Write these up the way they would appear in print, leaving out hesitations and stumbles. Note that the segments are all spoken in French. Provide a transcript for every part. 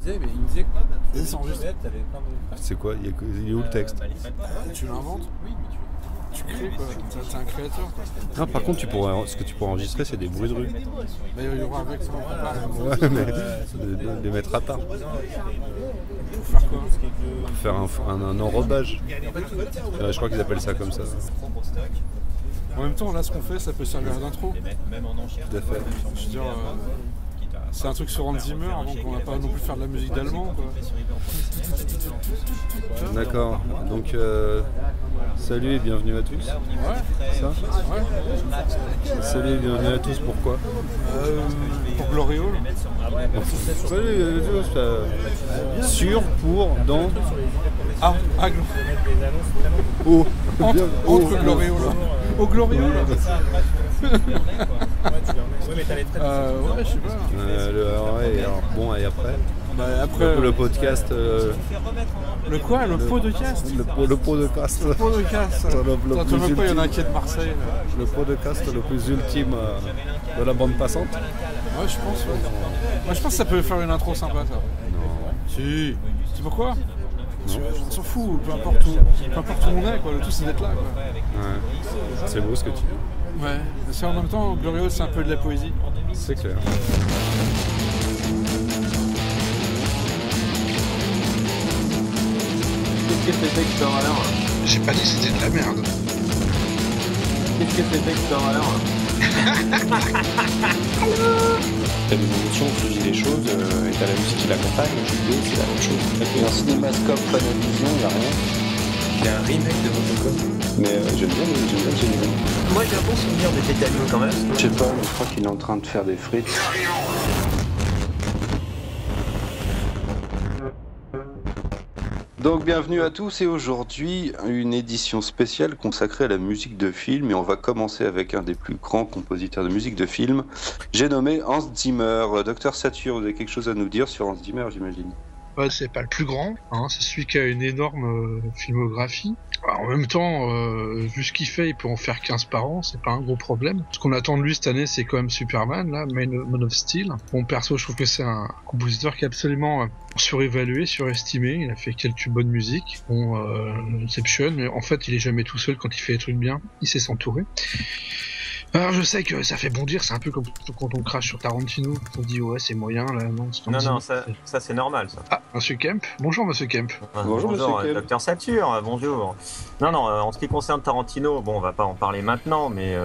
Mais il me disait que Vas-y, c'est enregistré. C'est quoi? Il est où le texte? Tu l'inventes? Tu crées quoi, t'es un créateur quoi. Non, par contre, ce que tu pourras enregistrer, c'est des bruits de rue. Mais il y aura avec ça, on va pas. Ouais, mais de les mettre à part. Pour faire quoi? Faire un enrobage. Je crois qu'ils appellent ça comme ça. En même temps, là, ce qu'on fait, ça peut servir d'intro. Tout à fait. Je veux dire, c'est un truc sur Hans Zimmer, donc on va pas non plus faire de la musique d'allemand quoi. D'accord. Donc, salut et bienvenue à tous. Ouais. Ça? Ouais. Salut et bienvenue à tous, pourquoi? Pour Gloriole. Salut à tous. Sur, pour, dans. Ah, Oh. Entre Gloriole. Au Gloriole. Ouais, je sais pas. Bon, et après? Bah, après le podcast. Le quoi? Le pot de cast? Le pot de cast. Le pot de cast. T'entends même pas, il y en a un qui est de Marseille. Le pot de cast le plus ultime de la bande passante. Ouais, je pense. Ouais. Moi, je pense que ça peut faire une intro sympa, ça. Non. Si. Tu sais pourquoi? On s'en fout, peu importe où on est, quoi. Le tout, c'est d'être là, quoi. Ouais. C'est beau ce que tu dis. Ouais. C'est en même temps, Gloriole, c'est un peu de la poésie. C'est clair. Qu'est-ce que c'était que ça alors? J'ai pas dit que c'était de la merde. Qu'est-ce que c'était que ça alors? T'as des émotions, tu vis des choses, et t'as la musique qui l'accompagne, le jeu vidéo, c'est la même chose. Et un cinémascope, pas de vision, y'a rien. Il y a un remake de Robocop. Mais j'aime bien le générique. Moi j'ai un bon souvenir de Tétanium quand même. Je sais pas, mais je crois qu'il est en train de faire des frites. Donc bienvenue à tous et aujourd'hui une édition spéciale consacrée à la musique de film et on va commencer avec un des plus grands compositeurs de musique de film, j'ai nommé Hans Zimmer. Docteur Satur, vous avez quelque chose à nous dire sur Hans Zimmer, j'imagine? Ouais, c'est pas le plus grand, hein, c'est celui qui a une énorme filmographie. Alors, en même temps, vu ce qu'il fait, il peut en faire 15 par an, c'est pas un gros problème. Ce qu'on attend de lui cette année, c'est quand même Superman, là, Man of Steel. Bon, perso, je trouve que c'est un compositeur qui est absolument surévalué, surestimé. Il a fait quelques bonnes musiques, bon, Inception, mais en fait, il est jamais tout seul quand il fait des trucs bien. Il sait s'entourer. Alors je sais que ça fait bondir, c'est un peu comme quand on crache sur Tarantino, on dit ouais c'est moyen là, non c'est Non, ça c'est normal ça. Ah, Monsieur Kemp. Bonjour Monsieur Kemp. Bonjour Monsieur Kemp. Docteur Satur, bonjour. Non, en ce qui concerne Tarantino, bon on va pas en parler maintenant, mais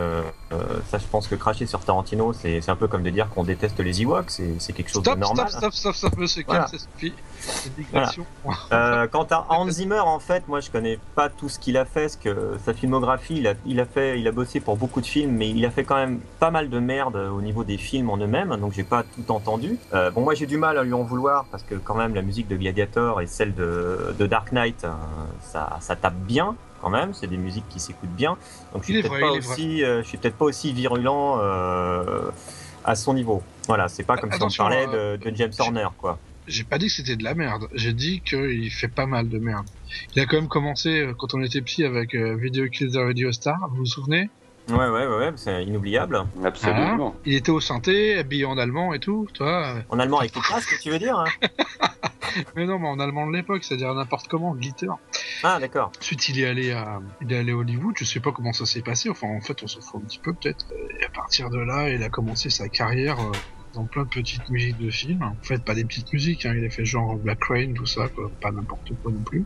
ça je pense que cracher sur Tarantino c'est un peu comme de dire qu'on déteste les Ewoks, c'est quelque chose de normal. Stop, Monsieur Kemp, ça suffit. C'est digression. Voilà. Quant à Hans Zimmer, en fait, moi je connais pas tout ce qu'il a fait, parce que sa filmographie, il a bossé pour beaucoup de films, mais il a fait quand même pas mal de merde au niveau des films en eux-mêmes, donc j'ai pas tout entendu. Bon, moi j'ai du mal à lui en vouloir, parce que quand même la musique de Gladiator et celle de Dark Knight, ça tape bien. Quand même, c'est des musiques qui s'écoutent bien, donc je suis peut-être pas aussi virulent à son niveau. Voilà, c'est pas comme si on parlait de James Horner, quoi. J'ai pas dit que c'était de la merde, j'ai dit qu'il fait pas mal de merde. Il a quand même commencé quand on était petit avec Video Kill the Radio Star, vous vous souvenez? Ouais, c'est inoubliable. Absolument. Il était au synthé, habillé en allemand et tout, toi. En allemand avec les casques, tu veux dire hein? Mais non, mais en allemand de l'époque, c'est-à-dire n'importe comment, glitter. Ah, d'accord. Ensuite, il est allé à Hollywood, je sais pas comment ça s'est passé, enfin, en fait, on s'en fout un petit peu, peut-être. Et à partir de là, il a commencé sa carrière dans plein de petites musiques de films. En fait, pas des petites musiques, hein. Il a fait genre Black Rain, tout ça, quoi. Pas n'importe quoi non plus.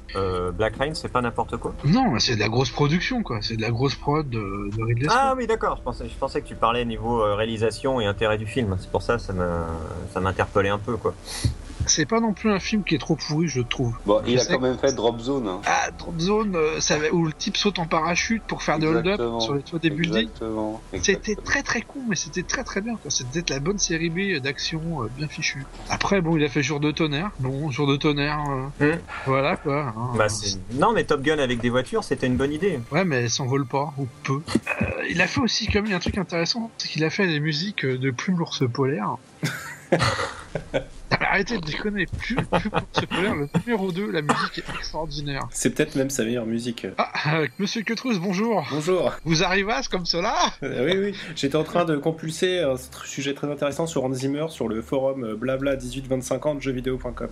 Black Rain, c'est pas n'importe quoi? Non, c'est de la grosse production, quoi. C'est de la grosse prod de Ridley Scott. Ah oui, d'accord. Je pensais que tu parlais niveau réalisation et intérêt du film. C'est pour ça m'interpellait un peu, quoi. C'est pas non plus un film qui est trop pourri, je trouve. Bon, il a quand même fait Drop Zone. Hein. Ah, Drop Zone, où le type saute en parachute pour faire des hold-up sur les toits des buildings. C'était très très con, mais c'était très très bien. C'était la bonne série B d'action bien fichue. Après, bon, il a fait Jour de tonnerre. Bon, Jour de tonnerre, voilà quoi. Hein, non, mais Top Gun avec des voitures, c'était une bonne idée. Ouais, mais elles s'envolent pas, ou peu. Il a fait aussi, comme il y a un truc intéressant, c'est qu'il a fait des musiques de Plume l'ours polaire. arrêtez de déconner. Plus pour se colère, le numéro 2, la musique est extraordinaire. C'est peut-être même sa meilleure musique. Ah, avec Monsieur Quetrus, bonjour. Bonjour. Vous arrivassez comme cela? Oui, j'étais en train de compulser un sujet très intéressant sur Hans Zimmer sur le forum blabla 182050 jeuxvideo.com.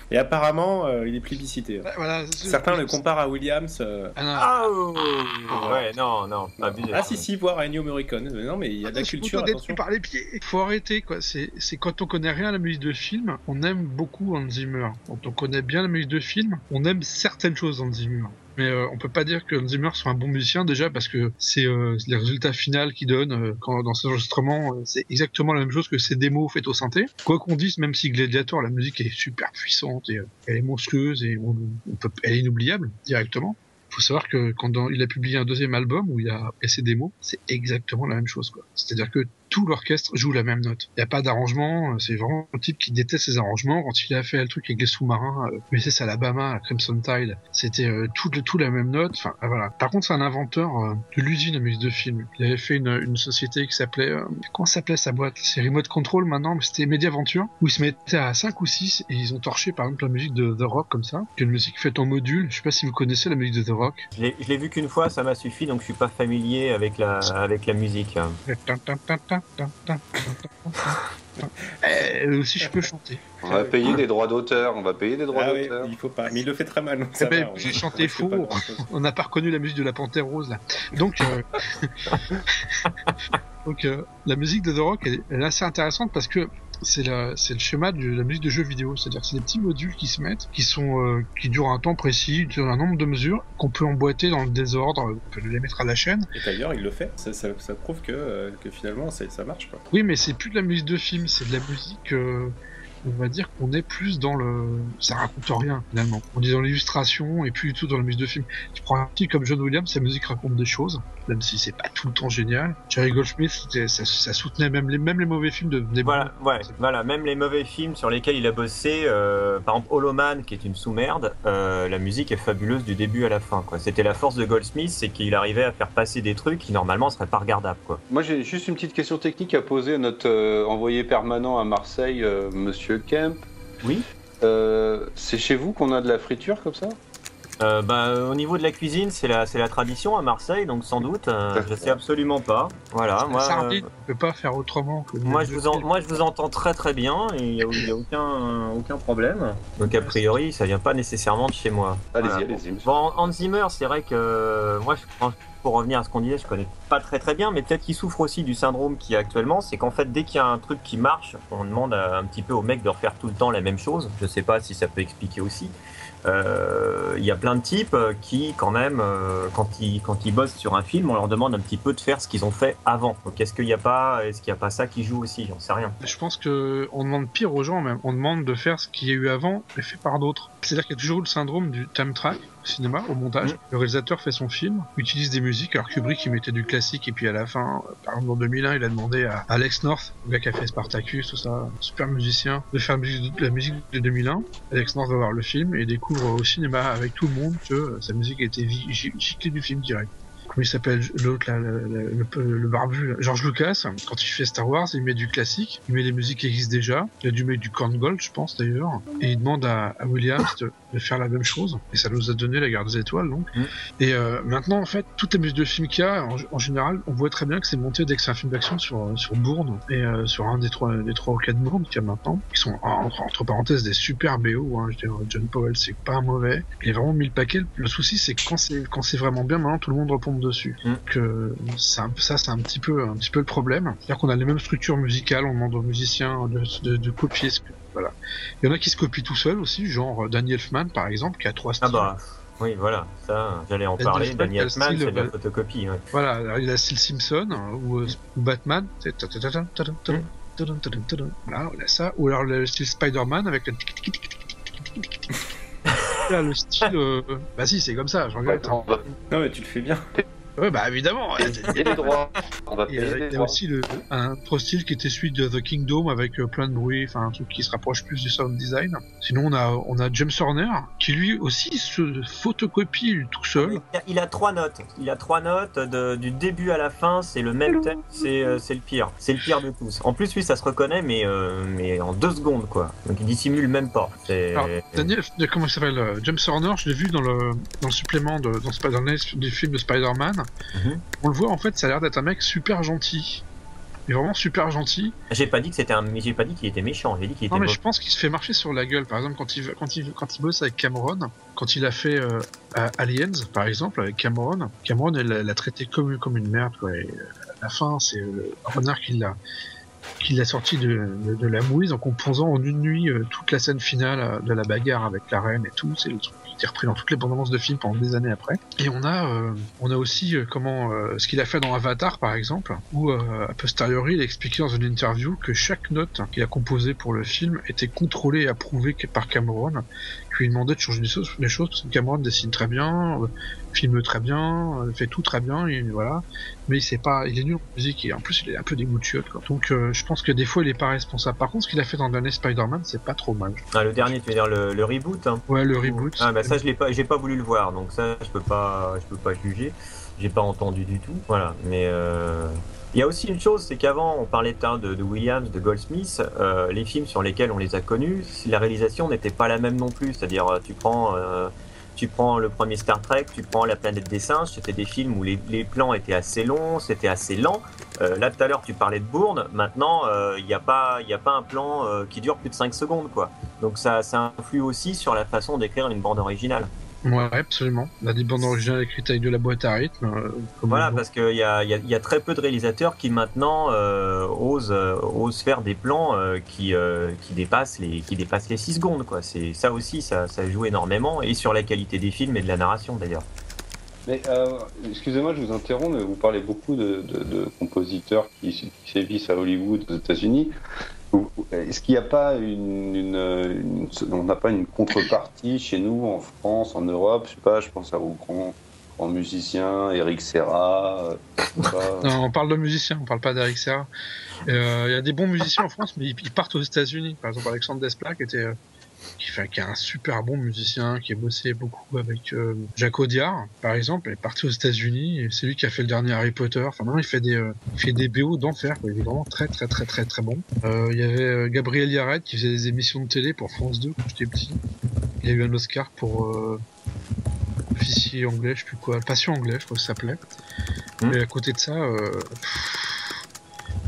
Et apparemment, il est plébiscité. Voilà, certains le comparent à Williams. Ouais, non, pas abusé. Ah si, voire à Ennio Morricone. Non, mais il y a de la culture, attention. Par les pieds. Faut arrêter, quoi. C'est quand on connaît rien à la musique de film, on aime beaucoup Hans Zimmer. Quand on connaît bien la musique de film, on aime certaines choses d'Hans Zimmer. Mais on peut pas dire que Hans Zimmer soit un bon musicien déjà parce que c'est les résultats finaux qu'il donne dans ses enregistrements, c'est exactement la même chose que ses démos faites au synthé. Quoi qu'on dise, même si Gladiator, la musique est super puissante et elle est monstrueuse et elle est inoubliable directement. Faut savoir que quand il a publié un deuxième album où il a fait ses démos, c'est exactement la même chose, quoi. C'est-à-dire que tout l'orchestre joue la même note. Il n'y a pas d'arrangement, c'est vraiment un type qui déteste ses arrangements. Quand il a fait le truc avec les sous-marins, USS Alabama, Crimson Tide, c'était tout la même note. Enfin, voilà. Par contre, c'est un inventeur de l'usine de musique de film. Il avait fait une société qui s'appelait... comment s'appelait sa boîte? C'est Remote Control maintenant, mais c'était Mediaventure, où ils se mettaient à 5 ou 6 et ils ont torché par exemple la musique de The Rock comme ça, qui est une musique faite en module. Je sais pas si vous connaissez la musique de The Rock. Je l'ai vu qu'une fois, ça m'a suffi, donc je suis pas familier avec la musique. Aussi je peux chanter. On va payer des droits d'auteur, Oui, il faut pas, mais il le fait très mal. Donc j'ai chanté faux, on n'a pas reconnu la musique de la Panthère Rose là. Donc, la musique de The Rock elle est assez intéressante parce que c'est le schéma de la musique de jeux vidéo, c'est-à-dire que c'est des petits modules qui se mettent, qui durent un temps précis, durent un nombre de mesures qu'on peut emboîter dans le désordre, on peut les mettre à la chaîne. Et d'ailleurs, il le fait, ça prouve que finalement ça marche, quoi. Oui, mais c'est plus de la musique de film, c'est de la musique... on va dire qu'on est plus dans ça raconte rien finalement. On est dans l'illustration et plus du tout dans la musique de film. Tu prends un type comme John Williams, sa musique raconte des choses, même si c'est pas tout le temps génial. Jerry Goldsmith, ça soutenait même les mauvais films des Voilà, même les mauvais films sur lesquels il a bossé, par exemple Holoman, qui est une sous-merde, la musique est fabuleuse du début à la fin, quoi. C'était la force de Goldsmith, c'est qu'il arrivait à faire passer des trucs qui normalement seraient pas regardables, quoi. Moi j'ai juste une petite question technique à poser à notre envoyé permanent à Marseille, Monsieur Kemp. Oui. C'est chez vous qu'on a de la friture comme ça? Au niveau de la cuisine, c'est la tradition à Marseille, donc sans doute. Je sais absolument pas. Voilà. Moi, sardine, on peut pas faire autrement. Moi, je vous entends très très bien et il y a aucun problème. Donc a priori, ça vient pas nécessairement de chez moi. Allez-y. Bon, Hans Zimmer, c'est vrai que moi, pour revenir à ce qu'on disait, je connais pas très très bien, mais peut-être qu'il souffre aussi du syndrome qu'il y a actuellement, c'est qu'en fait, dès qu'il y a un truc qui marche, on demande un petit peu au mec de refaire tout le temps la même chose. Je sais pas si ça peut expliquer aussi. Il y a plein de types qui, quand même, quand ils bossent sur un film, on leur demande un petit peu de faire ce qu'ils ont fait avant. Donc, est-ce qu'il n'y a pas ça qui joue aussi? J'en sais rien. Je pense que on demande pire aux gens, même. On demande de faire ce qu'il y a eu avant, mais fait par d'autres. C'est-à-dire qu'il y a toujours le syndrome du time track au cinéma, au montage. Le réalisateur fait son film, utilise des musiques. Alors Kubrick, il mettait du classique, et puis à la fin, par exemple, en 2001, il a demandé à Alex North, le gars qui a fait Spartacus, tout ça, super musicien, de faire la musique de 2001. Alex North va voir le film et découvre au cinéma avec tout le monde que sa musique était giclée du film direct. Comment il s'appelle l'autre là, le barbu là. George Lucas, quand il fait Star Wars, il met du classique, il met des musiques qui existent déjà, il a dû mettre du Korngold, je pense d'ailleurs, et il demande à Williams de faire la même chose, et ça nous a donné la Guerre des Étoiles donc. Et maintenant en fait, toutes les musiques de films qu'il y a, en général, on voit très bien que c'est monté dès que c'est un film d'action sur Bourne, et sur un des trois ou quatre Bourne qu'il y a maintenant, qui sont entre parenthèses des super BO, hein, je veux dire, John Powell c'est pas un mauvais, il a vraiment mis le paquet. Le souci c'est que quand c'est vraiment bien, maintenant tout le monde repompe dessus. Que c'est un petit peu le problème. C'est-à-dire qu'on a les mêmes structures musicales, on demande aux musiciens de copier ce que... Voilà. Il y en a qui se copient tout seuls aussi, genre Danny Elfman par exemple, qui a 3 styles. Oui, voilà, ça, j'allais en parler. Danny Elfman, c'est de la photocopie. Ouais. Voilà, alors, il a style Simpson ou Batman, c'est là, on a ça, ou alors le style Spider-Man avec le là, le style bah si, c'est comme ça, je regarde. Non mais tu le fais bien. Ouais, bah évidemment. Il y a des droits. On va Il y payer. a aussi un autre style qui était celui de The Kingdom avec plein de bruit, enfin un truc qui se rapproche plus du sound design. Sinon on a James Horner qui lui aussi se photocopie tout seul. Il a 3 notes. Il a 3 notes du début à la fin, c'est le même thème, c'est le pire. C'est le pire de tous. En plus, lui, ça se reconnaît, mais en 2 secondes, quoi. Donc il dissimule même pas. Alors, Daniel, comment il s'appelle James Horner, je l'ai vu dans le supplément du film de Spider-Man. On le voit, en fait, ça a l'air d'être un mec super gentil. Il est vraiment super gentil. J'ai pas dit qu'il était méchant, j'ai dit qu'il était Non, mais beau. je pense qu'il se fait marcher sur la gueule. Par exemple, quand il bosse avec Cameron, quand il a fait Aliens, par exemple, avec Cameron, elle l'a traité comme une merde, quoi. Et à la fin, c'est Horner qui l'a sorti de la mouise en composant en une nuit toute la scène finale de la bagarre avec la reine et tout. C'est le truc qui était repris dans toutes les bandes annonces de films pendant des années après. Et on a aussi ce qu'il a fait dans Avatar, par exemple, où a posteriori il a expliqué dans une interview que chaque note qu'il a composée pour le film était contrôlée et approuvée par Cameron, qui lui demandait de changer les choses parce que Cameron dessine très bien, filme très bien, fait tout très bien, et voilà. Mais il est nul en musique et en plus il est un peu dégoûtiote, quoi. Donc je pense que des fois il est pas responsable. Par contre, ce qu'il a fait dans le dernier Spider-Man, c'est pas trop mal. Ah, le dernier, tu veux dire le reboot, hein. Ouais, le reboot. Ah bah ça j'ai pas voulu le voir, donc ça je peux pas juger. J'ai pas entendu du tout, voilà. Mais il y a aussi une chose, c'est qu'avant on parlait de Williams, de Goldsmith, les films sur lesquels on les a connus, la réalisation n'était pas la même non plus. C'est-à-dire tu prends le premier Star Trek, tu prends La planète des singes, c'était des films où les plans étaient assez longs, c'était assez lent. Là tout à l'heure tu parlais de Bourne, maintenant il n'y a pas un plan qui dure plus de 5 secondes, quoi. Donc ça influe aussi sur la façon d'écrire une bande originale. Ouais, absolument. On a des bandes originales écrites avec de la boîte à rythme. Voilà, parce qu'il y a très peu de réalisateurs qui maintenant osent faire des plans qui dépassent les 6 secondes, quoi. C'est ça aussi, ça joue énormément, et sur la qualité des films et de la narration d'ailleurs. Mais excusez-moi, je vous interromps, mais vous parlez beaucoup de compositeurs qui sévissent à Hollywood, aux États-Unis. Est-ce qu'il n'y a pas on n'a pas une contrepartie chez nous, en France, en Europe? Je sais pas, je pense aux grands musiciens, Eric Serra. Non, on parle de musiciens, on parle pas d'Eric Serra. Il y a des bons musiciens en France, mais ils partent aux États-Unis. Par exemple, Alexandre Desplat, qui est un super bon musicien, qui a bossé beaucoup avec Jacques Audiard, par exemple, est parti aux États-Unis, et c'est lui qui a fait le dernier Harry Potter. Enfin, maintenant, il fait des BO d'enfer, quoi. Il est vraiment très, très, très, très, très bon. Il y avait Gabriel Yared qui faisait des émissions de télé pour France 2 quand j'étais petit. Il a eu un Oscar pour officier anglais, je sais plus quoi, Passion anglais, je crois que ça s'appelait. Et à côté de ça,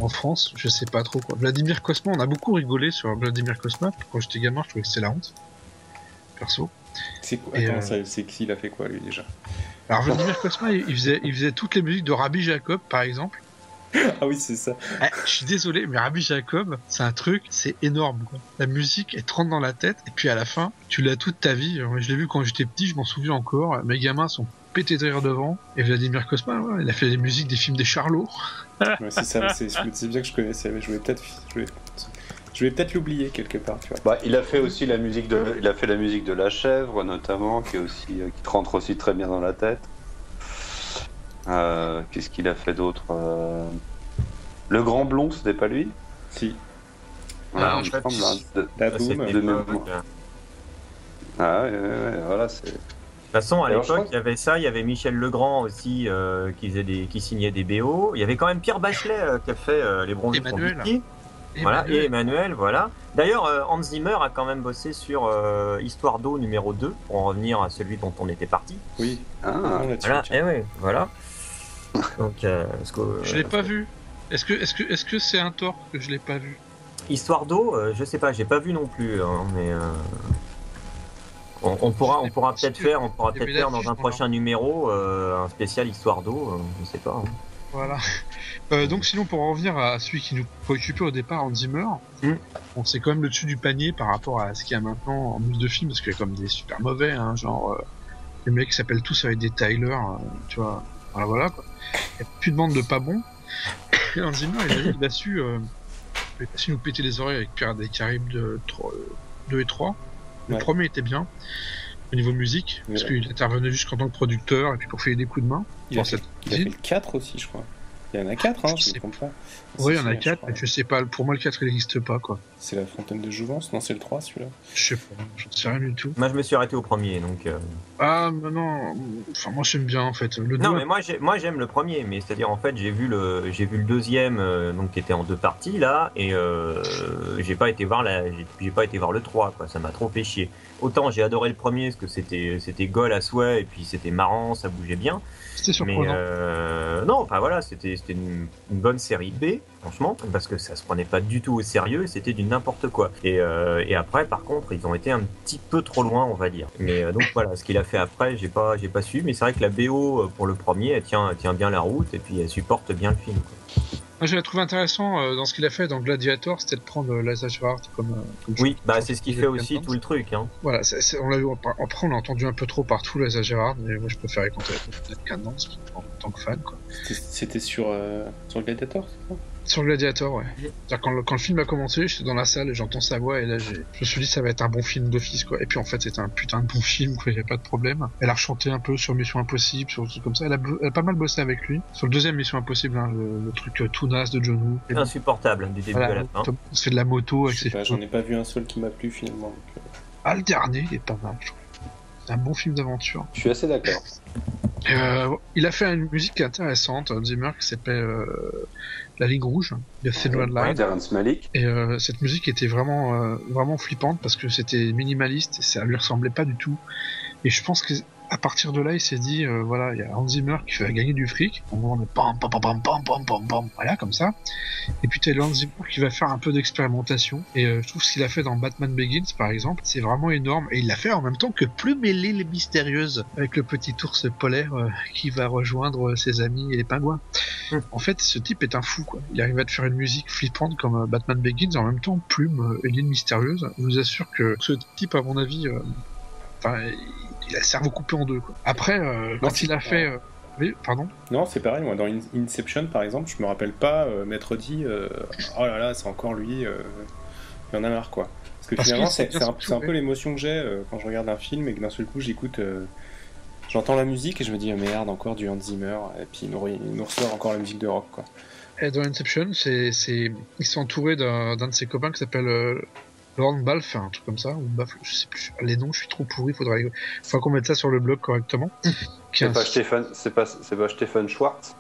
en France, je sais pas trop, quoi. Vladimir Cosma, on a beaucoup rigolé sur Vladimir Cosma. Quand j'étais gamin, je trouvais que c'était la honte. Perso. C'est quoi? Attends, c'est qui? Il a fait quoi, lui, déjà? Alors, Vladimir Cosma, il faisait toutes les musiques de Rabbi Jacob, par exemple. Ah oui, c'est ça. Je suis désolé, mais Rabbi Jacob, c'est un truc, c'est énorme, quoi. La musique, elle te rentre dans la tête, et puis à la fin, tu l'as toute ta vie. Je l'ai vu quand j'étais petit, je m'en souviens encore. Mes gamins sont pétés de rire devant. Et Vladimir Cosma, ouais, il a fait les musiques des films des Charlots. Ouais, c'est ça, c'est bien que je connaissais, mais je vais peut-être l'oublier quelque part, tu vois. Bah, il a fait aussi la musique de La Chèvre, notamment, qui te rentre aussi très bien dans la tête. Qu'est-ce qu'il a fait d'autre? Le Grand Blond, c'était pas lui? Si. Voilà, en fait, La Boom, de mémoire. Ah ouais, voilà, c'est... De toute façon, à l'époque, il y avait ça, il y avait Michel Legrand aussi qui signait des BO. Il y avait quand même Pierre Bachelet qui a fait les bronzés pour Mickey. Voilà, et Emmanuel, voilà. D'ailleurs, Hans Zimmer a quand même bossé sur Histoire d'eau numéro 2, pour en revenir à celui dont on était parti. Oui. Voilà, et oui, voilà. Donc, je l'ai pas vu. Est-ce que c'est un tort que je l'ai pas vu? Histoire d'eau, je sais pas, j'ai pas vu non plus, hein, mais... On pourra peut-être faire dans un prochain numéro un spécial Histoire d'eau, je sais pas. Hein. Voilà. Donc sinon, pour en revenir à celui qui nous préoccupait au départ, Hans Zimmer, c'est quand même le dessus du panier par rapport à ce qu'il y a maintenant en musique de film, parce qu'il y a comme des super mauvais, hein, genre les mecs qui s'appellent tous avec des Tyler, tu vois. Voilà quoi. Il n'y a plus de bande de pas bons. Et Hans Zimmer, il a su nous péter les oreilles avec Pirates des Caraïbes 2 et 3. Le premier était bien au niveau musique, parce qu'il intervenait juste en tant que producteur et puis pour faire des coups de main. Il a fait le 4 aussi, je crois. Il y en a 4, hein, je me trompe pas. Oui, il y en a je 4, crois. mais je sais pas, pour moi le 4 il n'existe pas quoi. C'est la fontaine de Jouvence? Non, c'est le 3 celui-là. Je sais pas, j'en sais rien du tout. Moi, je me suis arrêté au premier, donc. Ah, mais non, enfin moi j'aime bien en fait. Le Non, 2, mais moi j'aime le premier, mais c'est-à-dire en fait j'ai vu le deuxième, donc qui était en 2 parties là, et j'ai pas été voir le 3 quoi, ça m'a trop fait chier. Autant j'ai adoré le premier parce que c'était goal à souhait et puis c'était marrant, ça bougeait bien. c'était Mais surprenant. non, enfin voilà, c'était une bonne série B, franchement, parce que ça se prenait pas du tout au sérieux, c'était du n'importe quoi. Et après, par contre, ils ont été un petit peu trop loin, on va dire. Mais donc voilà, ce qu'il a fait après, j'ai pas su, mais c'est vrai que la BO pour le premier, elle tient bien la route et puis elle supporte bien le film, quoi. Moi je l'ai trouvé intéressant dans ce qu'il a fait dans Gladiator, c'était de prendre Liza Gerhardt comme Oui, bah c'est ce qui fait aussi tout le truc, hein. Voilà, on l'a eu, après on l'a entendu un peu trop partout Liza Gerhardt, mais moi je préférais quand elle était Candance en tant que fan quoi. C'était sur Gladiator, c'est ça? Sur Gladiator, ouais. C'est-à-dire, quand le film a commencé, j'étais dans la salle et j'entends sa voix et là je me suis dit ça va être un bon film d'office quoi. Et puis en fait c'était un putain de bon film quoi, il y a pas de problème. Elle a rechanté un peu sur Mission Impossible, sur des trucs comme ça. Elle a pas mal bossé avec lui. Sur le deuxième Mission Impossible, hein, le truc tout naze de John Woo. C'est insupportable du début à la fin. Tom Cruise fait de la moto avec Je ses sais pas, j'en ai pas vu un seul qui m'a plu finalement. Ah, le dernier, il est pas mal, je trouve. C'est un bon film d'aventure. Je suis assez d'accord. Il a fait une musique intéressante, Hans Zimmer, qui s'appelle La Ligne Rouge, de Thin Red Line. Terrence Malick. Et cette musique était vraiment flippante parce que c'était minimaliste et ça lui ressemblait pas du tout. Et je pense que à partir de là, il s'est dit, voilà, il y a Hans Zimmer qui va gagner du fric. On est pam pam pam pam pam pam pam pam, voilà, comme ça. Et puis t'as Hans Zimmer qui va faire un peu d'expérimentation. Et je trouve ce qu'il a fait dans Batman Begins, par exemple, c'est vraiment énorme. Et il l'a fait en même temps que Plume et l'île mystérieuse, avec le petit ours polaire qui va rejoindre ses amis et les pingouins. En fait, ce type est un fou, quoi. Il arrive à te faire une musique flippante comme Batman Begins, en même temps Plume et l'île mystérieuse. Je vous assure que ce type, à mon avis, il a le cerveau coupé en deux, quoi. Après, quand il a fait... Oui, pardon. Non, c'est pareil, moi dans Inception par exemple, je me rappelle pas m'être dit oh là là, c'est encore lui, il y en a marre quoi. Parce que finalement, c'est un peu l'émotion que j'ai quand je regarde un film et que d'un seul coup j'écoute, j'entends la musique et je me dis oh, merde, encore du Hans Zimmer, et puis il nous ressort encore la musique de rock quoi. Et dans Inception, il s'est entouré d'un de ses copains qui s'appelle Lorne Balfe, un truc comme ça, ou Balfe, je sais plus. Les noms, je suis trop pourri, faudrait qu'on mette ça sur le blog correctement. C'est pas Stefan Schwartz.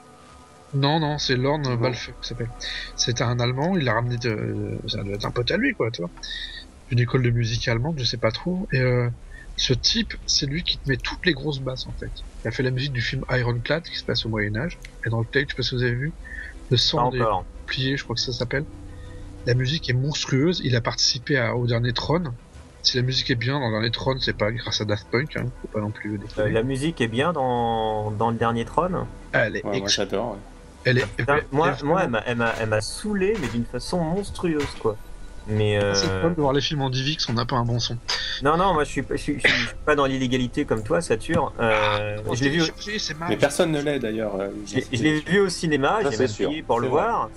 Non, c'est Lorne Balfe qui s'appelle. C'était un Allemand, il l'a ramené ça doit être un pote à lui, quoi, tu vois. Une école de musique allemande, je sais pas trop. Et ce type, c'est lui qui te met toutes les grosses basses, en fait. Il a fait la musique du film Ironclad, qui se passe au Moyen-Âge. Et dans le tape, je sais pas si vous avez vu, le sang des pliés, je crois que ça s'appelle. La musique est monstrueuse. Il a participé au dernier Tron. Si la musique est bien dans le dernier Tron, c'est pas grâce à Daft Punk, hein. Faut pas non plus déconner. La musique est bien dans le dernier Tron. Moi j'adore. Ouais. Elle est. Moi, elle m'a saoulé, mais d'une façon monstrueuse, quoi. Mais c'est le problème de voir les films en DivX, on n'a pas un bon son. Non, moi je suis pas dans l'illégalité comme toi, Satur. Je l'ai vu. Mais personne ne l'est d'ailleurs. Je l'ai vu au cinéma, j'ai même payé pour le voir.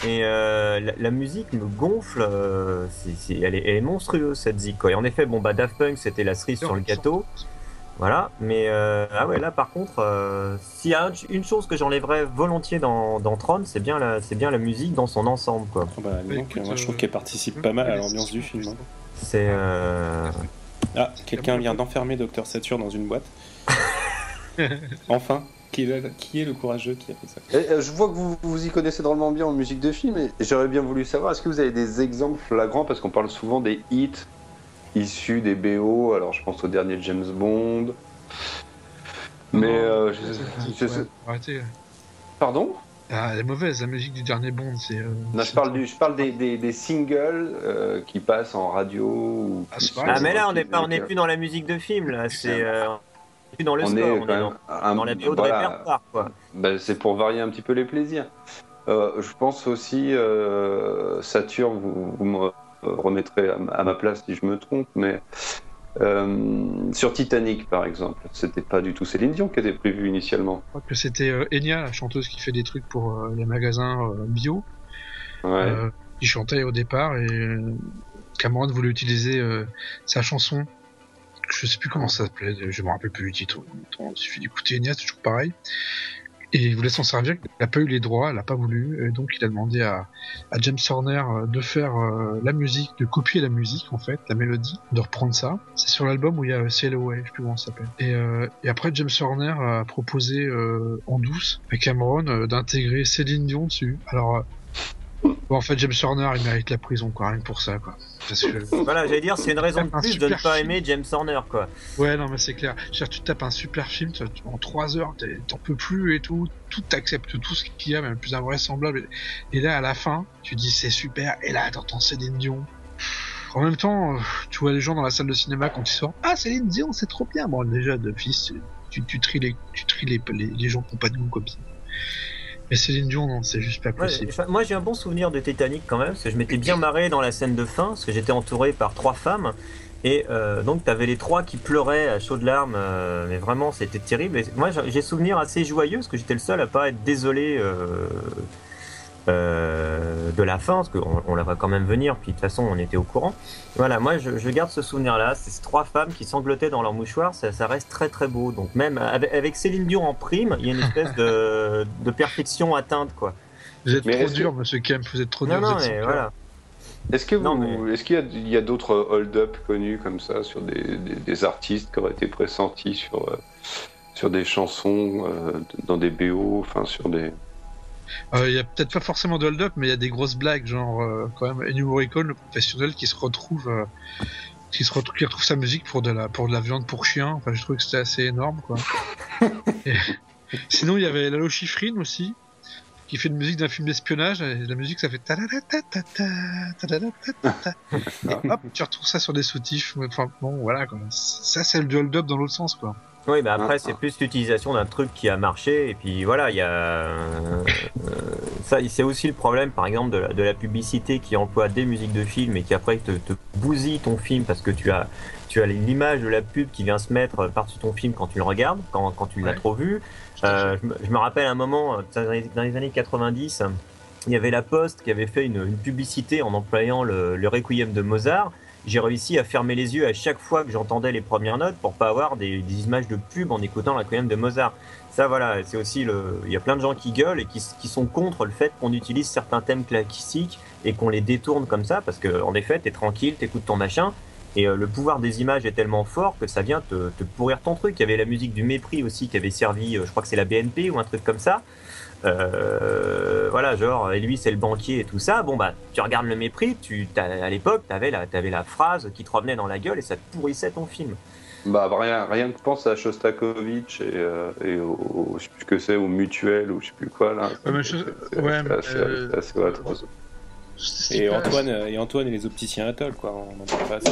Et la musique me gonfle, elle est monstrueuse cette zik quoi. Et en effet, Daft Punk c'était la cerise sur le gâteau, voilà. Mais ah ouais, là par contre, s'il y a une chose que j'enlèverais volontiers dans Tron, c'est bien la musique dans son ensemble quoi. Donc, moi je trouve qu'elle participe pas mal à l'ambiance du film. Hein. C'est Ah, quelqu'un vient d'enfermer Dr Satur dans une boîte. Enfin. Qui est le courageux qui a fait ça? Et, je vois que vous y connaissez drôlement bien en musique de film, et j'aurais bien voulu savoir, est-ce que vous avez des exemples flagrants, parce qu'on parle souvent des hits issus des BO, alors je pense au dernier James Bond, mais arrêtez. Pardon? Ah, elle est mauvaise, la musique du dernier Bond, c'est... Non, je parle des singles qui passent en radio ou... mais là on n'est plus dans la musique de film, là, c'est... plus dans le score, on est dans la BO de répertoire, quoi. C'est pour varier un petit peu les plaisirs. Je pense aussi, Satur, vous me remettrez à ma place si je me trompe, mais sur Titanic par exemple, c'était pas du tout Céline Dion qui était prévue initialement. Je crois que c'était Enya, la chanteuse qui fait des trucs pour les magasins bio, qui chantait au départ, et Cameron voulait utiliser sa chanson. Je sais plus comment ça s'appelait, je me rappelle plus du titre. Il suffit d'écouter Enya, c'est toujours pareil. Et il voulait s'en servir, il n'a pas eu les droits, il n'a pas voulu, et donc il a demandé à James Horner de faire la musique, de copier la musique en fait, la mélodie, de reprendre ça. C'est sur l'album où il y a Sail Away, je sais plus comment ça s'appelle. Et après James Horner a proposé en douce à Cameron d'intégrer Céline Dion dessus. Alors bon, en fait James Horner il mérite la prison quoi, rien que pour ça quoi. Parce que... Voilà, j'allais dire, c'est une raison de plus de ne pas aimer James Horner quoi. Ouais, non mais c'est clair. Tu tapes un super film, en 3 heures t'en peux plus et tout t'acceptes tout ce qu'il y a, même le plus invraisemblable. Et là à la fin, tu dis c'est super, et là t'entends Céline Dion. En même temps, tu vois les gens dans la salle de cinéma quand ils sortent, ah Céline Dion c'est trop bien. Bon déjà de fils, tu tries les gens qui n'ont pas de goût comme ça. Mais Céline Dion, non, c'est juste pas possible. Ouais, moi j'ai un bon souvenir de Titanic quand même, parce que je m'étais bien marré dans la scène de fin, parce que j'étais entouré par 3 femmes, et donc t'avais les 3 qui pleuraient à chaudes larmes, mais vraiment c'était terrible. Et moi j'ai souvenir assez joyeux, parce que j'étais le seul à pas être désolé de la fin, parce qu'on la voit quand même venir, puis de toute façon on était au courant. Voilà, moi je garde ce souvenir là, ces 3 femmes qui sanglotaient dans leur mouchoir, ça reste très très beau. Donc même avec Céline Dion en prime, il y a une espèce de perfection atteinte quoi. Vous êtes trop dur monsieur Kemp, vous êtes trop dur. Non mais voilà. Est-ce qu'il y a d'autres hold-up connus comme ça sur des artistes qui auraient été pressentis sur des chansons, dans des BO, enfin sur des... Il y a peut-être pas forcément de hold-up, mais il y a des grosses blagues, genre quand même Ennio Morricone, le professionnel, qui retrouve sa musique pour de la viande pour chien. Enfin, je trouve que c'était assez énorme, quoi. Et... Sinon, il y avait Lalo Schifrin aussi, qui fait une musique d'un film d'espionnage. Et la musique, ça fait hop, tu retrouves ça sur des soutifs. Enfin, bon, voilà, quoi. Ça, c'est du hold-up dans l'autre sens, quoi. Oui, mais après, c'est plus l'utilisation d'un truc qui a marché, et puis voilà, il y a... ça, c'est aussi le problème, par exemple, de la publicité qui emploie des musiques de film et qui après te bousille ton film, parce que tu as l'image de la pub qui vient se mettre par-dessus ton film quand tu le regardes, quand tu l'as trop vu. Je me rappelle un moment, dans les années 90, il y avait La Poste qui avait fait une publicité en employant le Requiem de Mozart. J'ai réussi à fermer les yeux à chaque fois que j'entendais les premières notes pour pas avoir des images de pub en écoutant la Requiem de Mozart. Ça voilà, c'est aussi il y a plein de gens qui gueulent et qui sont contre le fait qu'on utilise certains thèmes classiques et qu'on les détourne comme ça, parce que en effet t'es tranquille, t'écoutes ton machin, et le pouvoir des images est tellement fort que ça vient te pourrir ton truc. Il y avait la musique du mépris aussi qui avait servi, je crois que c'est la BNP ou un truc comme ça. Voilà, genre, et lui c'est le banquier et tout ça. Bon bah, tu regardes le mépris, à l'époque t'avais la phrase qui te revenait dans la gueule et ça te pourrissait ton film. Bah rien que pense à Shostakovich et au je sais plus ce que c'est, au Mutuel ou je sais plus quoi là. C'est assez atroce. Et Antoine et les opticiens Atoll, quoi, on n'en parle pas assez.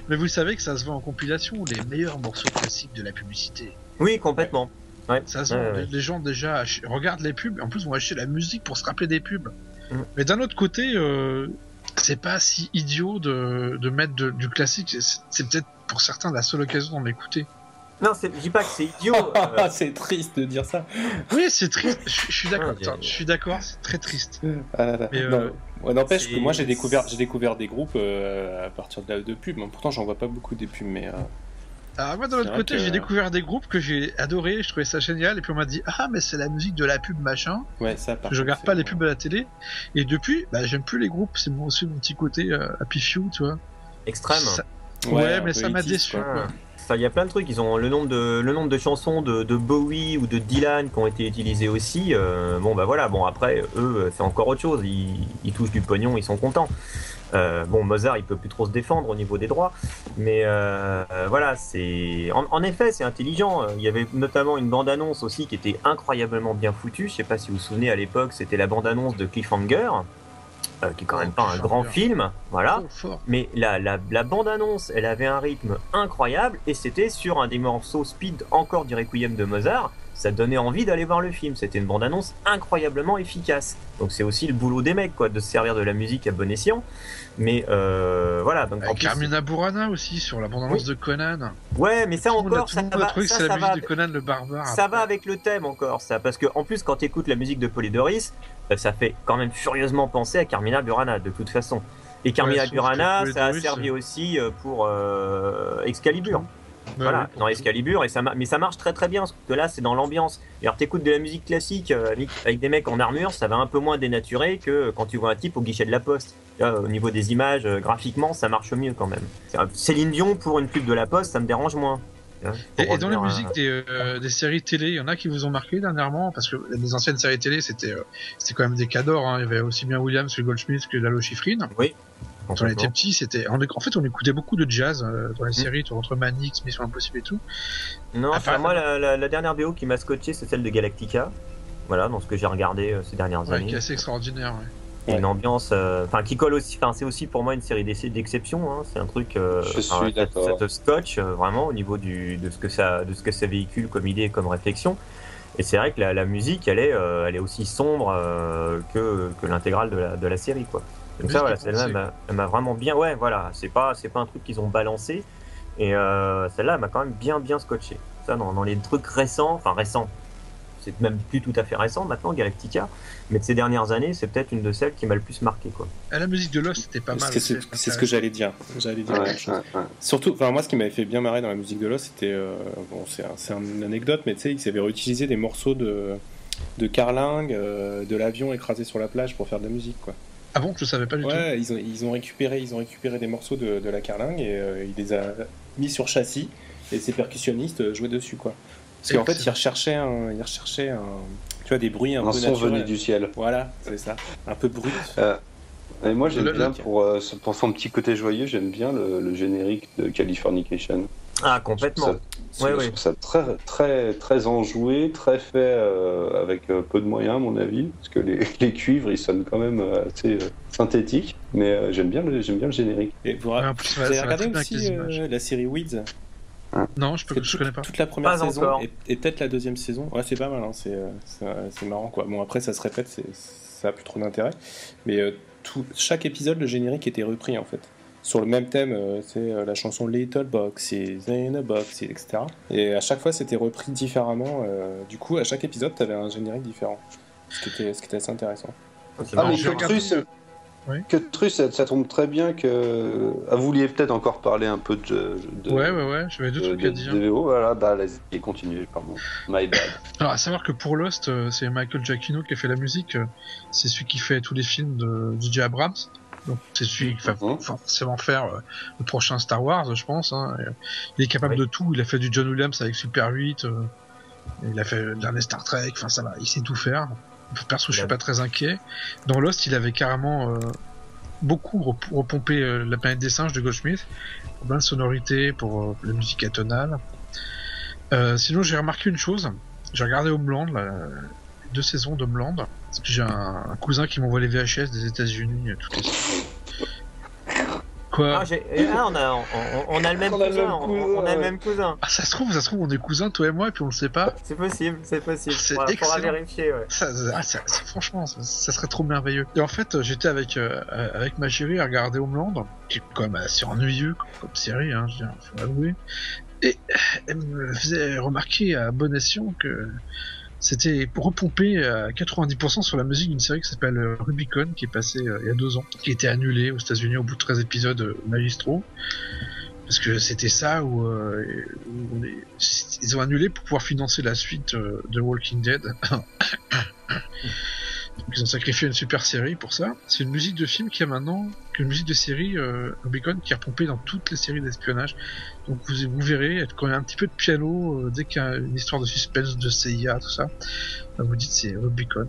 Mais vous savez que ça se vend en compilation, les meilleurs morceaux classiques de la publicité. Oui, complètement. Ouais. Ça se vend. Les gens déjà regardent les pubs, en plus vont acheter la musique pour se rappeler des pubs. Mais d'un autre côté, c'est pas si idiot de mettre du classique. C'est peut-être pour certains la seule occasion d'en écouter. Non, je dis pas que c'est idiot. C'est triste de dire ça. Oui, c'est triste. Je suis d'accord. Je suis d'accord. C'est très triste. Mais n'empêche que moi j'ai découvert des groupes à partir de pubs. Pourtant, j'en vois pas beaucoup des pubs, mais. Alors moi, de l'autre côté, j'ai découvert des groupes que j'ai adoré. Je trouvais ça génial. Et puis on m'a dit, mais c'est la musique de la pub machin. Ouais, ça. Je regarde pas les pubs à la télé. Et depuis, j'aime plus les groupes. C'est aussi mon petit côté Happy Few, tu vois. Extrême. Ouais, mais ça m'a déçu. Il y a plein de trucs, ils ont le nombre de chansons de Bowie ou de Dylan qui ont été utilisées aussi. Bon bah voilà, bon après eux c'est encore autre chose, ils touchent du pognon, ils sont contents. Bon, Mozart il peut plus trop se défendre au niveau des droits, mais voilà, c'est en effet c'est intelligent. Il y avait notamment une bande-annonce aussi qui était incroyablement bien foutue. Je sais pas si vous vous souvenez, à l'époque c'était la bande-annonce de Cliffhanger, qui est quand même pas un grand film, voilà. Mais la bande-annonce, elle avait un rythme incroyable et c'était sur un des morceaux speed encore du Requiem de Mozart. Ça donnait envie d'aller voir le film. C'était une bande-annonce incroyablement efficace. Donc c'est aussi le boulot des mecs, quoi, de se servir de la musique à bon escient. Mais voilà. Donc avec Carmina Burana aussi sur la bande-annonce de Conan. Ouais, mais ça encore, ça va. C'est la musique de Conan le barbare. Ça va avec le thème encore, ça, parce que en plus quand tu écoutes la musique de Polydoris, ça fait quand même furieusement penser à Carmina Burana de toute façon. Et Carmina Burana, ça a servi aussi pour Excalibur. Voilà, dans Excalibur, mais ça marche très très bien, parce que là c'est dans l'ambiance. Et alors t'écoutes de la musique classique avec des mecs en armure, ça va un peu moins dénaturer que quand tu vois un type au guichet de la poste. Là, au niveau des images, graphiquement, ça marche mieux quand même. Céline Dion pour une pub de la poste, ça me dérange moins. Et dans les musiques des séries télé, il y en a qui vous ont marqué dernièrement? Parce que les anciennes séries télé, c'était quand même des cadors, hein. Il y avait aussi bien Williams que Goldschmidt que Lalo Schifrin. Oui. Quand on était petit, en fait, on écoutait beaucoup de jazz dans les séries, entre Manix, Mission Impossible et tout. Non, moi, la dernière BO qui m'a scotché, c'est celle de Galactica. Voilà, dans ce que j'ai regardé ces dernières années. Qui est assez extraordinaire, ouais. Une ambiance, qui colle aussi. C'est aussi pour moi une série d'exception. Hein. C'est un truc. Je suis d'accord. Ça te scotche vraiment au niveau de ce que ça véhicule comme idée, comme réflexion. Et c'est vrai que la musique, elle est aussi sombre que l'intégrale de la série, quoi. Donc ça, voilà, celle-là, elle m'a vraiment bien. Ouais, voilà, c'est pas un truc qu'ils ont balancé. Et celle-là, elle m'a quand même bien scotché. Ça, dans les trucs récents, c'est même plus tout à fait récent maintenant, Galactica. Mais de ces dernières années, c'est peut-être une de celles qui m'a le plus marqué, quoi. La musique de Lost, c'était pas mal. C'est ce que j'allais dire. La même chose. Surtout, moi, ce qui m'avait fait bien marrer dans la musique de Lost, c'était c'est une anecdote, mais tu sais, ils avaient réutilisé des morceaux de carlingue, de l'avion écrasé sur la plage pour faire de la musique, quoi. Ah bon, je savais pas du tout. Ouais, ils ont récupéré des morceaux de la carlingue et il les a mis sur châssis et ces percussionnistes jouaient dessus, quoi. Parce qu'en fait, ils recherchaient tu vois, des bruits un peu naturels. Un son venu du ciel. Voilà, c'est ça. Un peu brut. Et moi, j'aime bien, pour son petit côté joyeux, j'aime bien le générique de Californication. Ah, complètement. Je trouve ça très, très, très enjoué, très fait avec peu de moyens, à mon avis, parce que les cuivres, ils sonnent quand même assez synthétiques, mais j'aime bien le générique. Et vous avez regardé aussi la série Weeds? Non, je connais pas. Toute la première saison et peut-être la deuxième saison. Ouais, c'est pas mal, hein, c'est marrant, quoi. Bon, après, ça se répète, ça a plus trop d'intérêt, mais chaque épisode, le générique était repris, en fait. Sur le même thème, c'est la chanson Little Boxes in a Box, etc. Et à chaque fois, c'était repris différemment. Du coup, à chaque épisode, t'avais un générique différent. Ce qui était assez intéressant. Mais que Truss, ça tombe très bien que. Vous vouliez peut-être encore parler un peu de ouais, j'avais deux trucs à dire. DVO, voilà, allez, continuez, pardon. My bad. Alors, à savoir que pour Lost, c'est Michael Giacchino qui a fait la musique. C'est celui qui fait tous les films de J.J. Abrams. Donc c'est celui qui va forcément faire le prochain Star Wars, je pense. Hein. Il est capable de tout. Il a fait du John Williams avec Super 8. Il a fait le dernier Star Trek. Enfin, ça va. Il sait tout faire. Perso, je suis pas très inquiet. Dans Lost, il avait carrément beaucoup repompé La planète des singes de Goldschmidt pour plein de sonorités, pour la musique atonale. Sinon, j'ai remarqué une chose. J'ai regardé Homeland, les 2 saisons d'Homeland. Parce que j'ai un cousin qui m'envoie les VHS des États-Unis toutes les semaines. Quoi? On a le même cousin. On a le même cousin. Ah, ça se trouve, on est cousins, toi et moi, et puis on le sait pas. C'est possible. C'est excellent. Vérifier, ouais. Franchement, ça serait trop merveilleux. Et en fait, j'étais avec ma chérie à regarder Homeland, qui est quand même assez ennuyeux comme série, hein, faut l'avouer. Et elle me faisait remarquer à bon escient que c'était repompé à 90% sur la musique d'une série qui s'appelle Rubicon, qui est passée il y a 2 ans, qui a été annulée aux États-Unis au bout de 13 épisodes magistro. Parce que c'était ça où ils ont annulé pour pouvoir financer la suite de Walking Dead. Donc ils ont sacrifié une super série pour ça. C'est une musique de film qui a maintenant une musique de série Rubicon qui est repompée dans toutes les séries d'espionnage. Donc vous verrez, quand il y a un petit peu de piano, dès qu'il y a une histoire de suspense, de CIA, tout ça, vous dites c'est Rubicon,